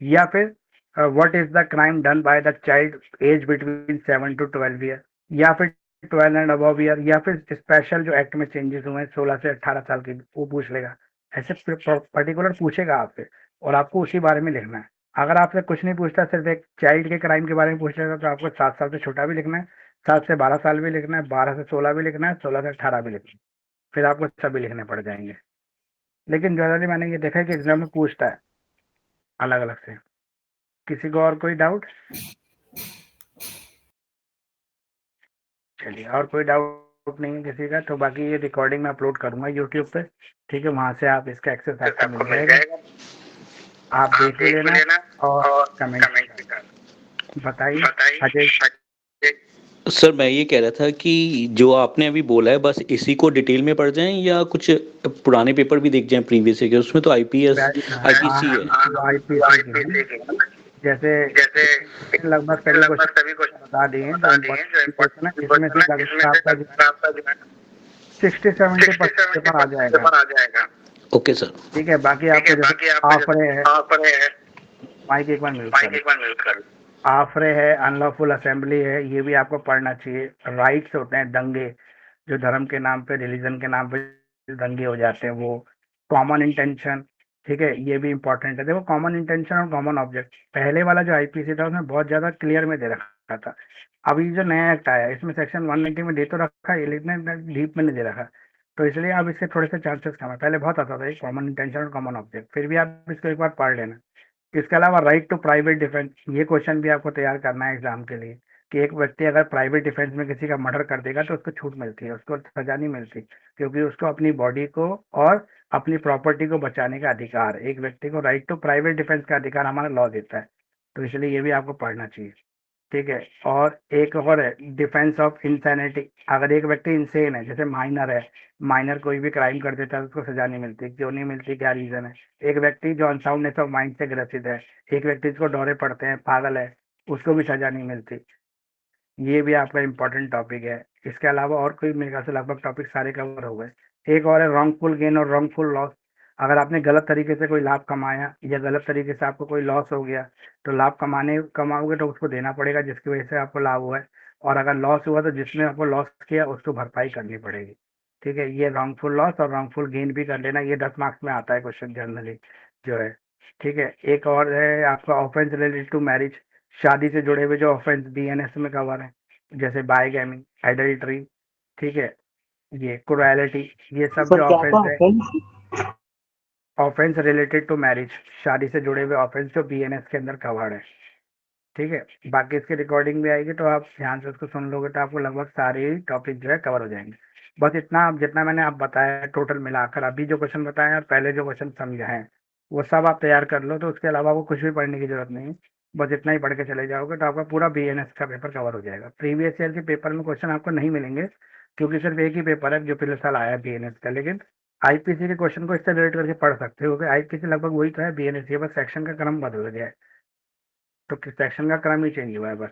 Speaker 1: या फिर what is the crime done by the child age between 7 to 12 year, या फिर 12 and above ईयर, या फिर स्पेशल जो एक्ट में चेंजेस हुए हैं 16 से 18 साल के, वो पूछ लेगा। ऐसे पर्टिकुलर पूछेगा आपसे और आपको उसी बारे में लिखना है। अगर आपसे कुछ नहीं पूछता, सिर्फ एक चाइल्ड के क्राइम के बारे में पूछेगा, तो आपको 7 साल से छोटा भी लिखना है, 7 से 12 साल भी लिखना है, 12 से 16 भी लिखना है, 16 से 18 भी लिखना है, फिर आपको सभी लिखने पड़ जाएंगे। लेकिन जनरली मैंने ये देखा है कि एग्जाम में पूछता है अलग अलग से। किसी को और कोई डाउट? चलिए, और कोई डाउट नहीं है किसी का, तो बाकी ये रिकॉर्डिंग मैं अपलोड करूंगा यूट्यूब पे। ठीक है, वहां से आप इसका एक्सेस आपको मिल जाएगा, आप देख भी लेना और कमेंट भी करना। बताइए अजय।
Speaker 2: सर मैं ये कह रहा था कि जो आपने अभी बोला है बस इसी को डिटेल में पढ़ जाएं या कुछ पुराने पेपर भी देख जाएं प्रीवियस के, उसमें तो आईपीएस आईपीसी है।
Speaker 1: आईपीसी के जैसे लगभग सभी क्वेश्चन बता दिए हैं जो इम्पोर्टेंट क्वेश्चन है, इसमें से लगभग आपका जो है 60-70% पेपर आ जाएगा।
Speaker 2: Okay sir.
Speaker 1: ठीक है, बाकी आपको जैसे आफरे है, माइक एक बार म्यूट कर, आफरे है, अनलॉफुल असेंबली है, ये भी आपको पढ़ना चाहिए। राइट्स होते हैं, दंगे जो धर्म के नाम पे, रिलीजन के नाम पे जो दंगे हो जाते हैं, वो। कॉमन इंटेंशन, ठीक है, ये भी इंपॉर्टेंट है। देखो, कॉमन इंटेंशन और कॉमन ऑब्जेक्ट, पहले वाला जो आईपीसी था उसमें बहुत ज्यादा क्लियर में दे रखा था। अभी जो नया एक्ट आया है इसमें सेक्शन 190 में दे तो रखा है, लेकिन डीप में नहीं दे रखा, तो इसलिए अब इसके थोड़े से चांसेस कम है। पहले बहुत आता था कॉमन इंटेंशन और कॉमन ऑब्जेक्ट, फिर भी आप इसको एक बार पढ़ लेना। इसके अलावा राइट टू प्राइवेट डिफेंस, ये क्वेश्चन भी आपको तैयार करना है एग्जाम के लिए, कि एक व्यक्ति अगर प्राइवेट डिफेंस में किसी का मर्डर कर देगा तो उसको छूट मिलती है, उसको सजा नहीं मिलती, क्योंकि उसको अपनी बॉडी को और अपनी प्रॉपर्टी को बचाने का अधिकार, एक व्यक्ति को राइट टू प्राइवेट डिफेंस का अधिकार हमारा लॉ देता है, तो इसलिए ये भी आपको पढ़ना चाहिए। ठीक है, और एक और है डिफेंस ऑफ इंसैनिटी, अगर एक व्यक्ति इंसेन है, जैसे माइनर है, माइनर कोई भी क्राइम कर देता है उसको सजा नहीं मिलती, क्यों नहीं मिलती, क्या रीजन है? एक व्यक्ति जो अनसाउंडनेस ऑफ माइंड से ग्रसित है, एक व्यक्ति जिसको दौरे पड़ते हैं, पागल है, उसको भी सजा नहीं मिलती। ये भी आपका इंपॉर्टेंट टॉपिक है। इसके अलावा और कोई मेरे ख्याल से लगभग टॉपिक सारे कवर हो गए। एक और है रॉन्गफुल गेन और रॉन्गफुल लॉस, अगर आपने गलत तरीके से कोई लाभ कमाया या गलत तरीके से आपको कोई लॉस हो गया, तो लाभ कमाओगे तो उसको देना पड़ेगा जिसकी वजह से आपको लाभ हुआ है, और अगर लॉस हुआ तो जिसने आपको लॉस किया उसको भरपाई करनी पड़ेगी। ठीक है, ये रॉन्गफुल लॉस और रॉन्गफुल गेन भी कर लेना, ये 10 मार्क्स में आता है क्वेश्चन जनरली जो है। ठीक है, एक और है आपका ऑफेंस रिलेटेड टू मैरिज, शादी से जुड़े हुए जो ऑफेंस बीएनएस में कवर है, जैसे बायगैमी, एडल्ट्री, ठीक है, ये क्रुएलिटी, ये सब
Speaker 4: सर
Speaker 1: जो
Speaker 4: क्या
Speaker 1: ऑफेंस
Speaker 4: था
Speaker 1: है,
Speaker 4: offence?
Speaker 1: Offence related to marriage, शादी से जुड़े हुए ऑफेंस जो बीएनएस के अंदर कवर्ड है। ठीक है, बाकी इसकी रिकॉर्डिंग भी आएगी, तो आप ध्यान से उसको सुन लोगे तो आपको लगभग सारे टॉपिक जो है कवर हो जाएंगे। बस इतना, आप जितना मैंने आप बताया टोटल मिलाकर, अभी जो क्वेश्चन बताए और पहले जो क्वेश्चन समझाए, वो सब आप तैयार कर लो, तो उसके अलावा वो कुछ भी पढ़ने की जरूरत नहीं है। बस इतना ही पढ़ के चले जाओगे तो आपका पूरा बीएनएस का पेपर कवर हो जाएगा। प्रीवियस ईयर के पेपर में क्वेश्चन आपको नहीं मिलेंगे, क्योंकि सिर्फ एक ही पेपर है जो पिछले साल आया है बीएनएस का, लेकिन आईपीसी के क्वेश्चन को इससे रिलेट करके पढ़ सकते हो, क्योंकि आईपीसी लगभग वही तो है बीएनएस, ये बस सेक्शन का क्रम बदल गया है, तो सेक्शन का क्रम ही चेंज हुआ है बस।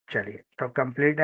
Speaker 1: चलिए, तो कंप्लीट है।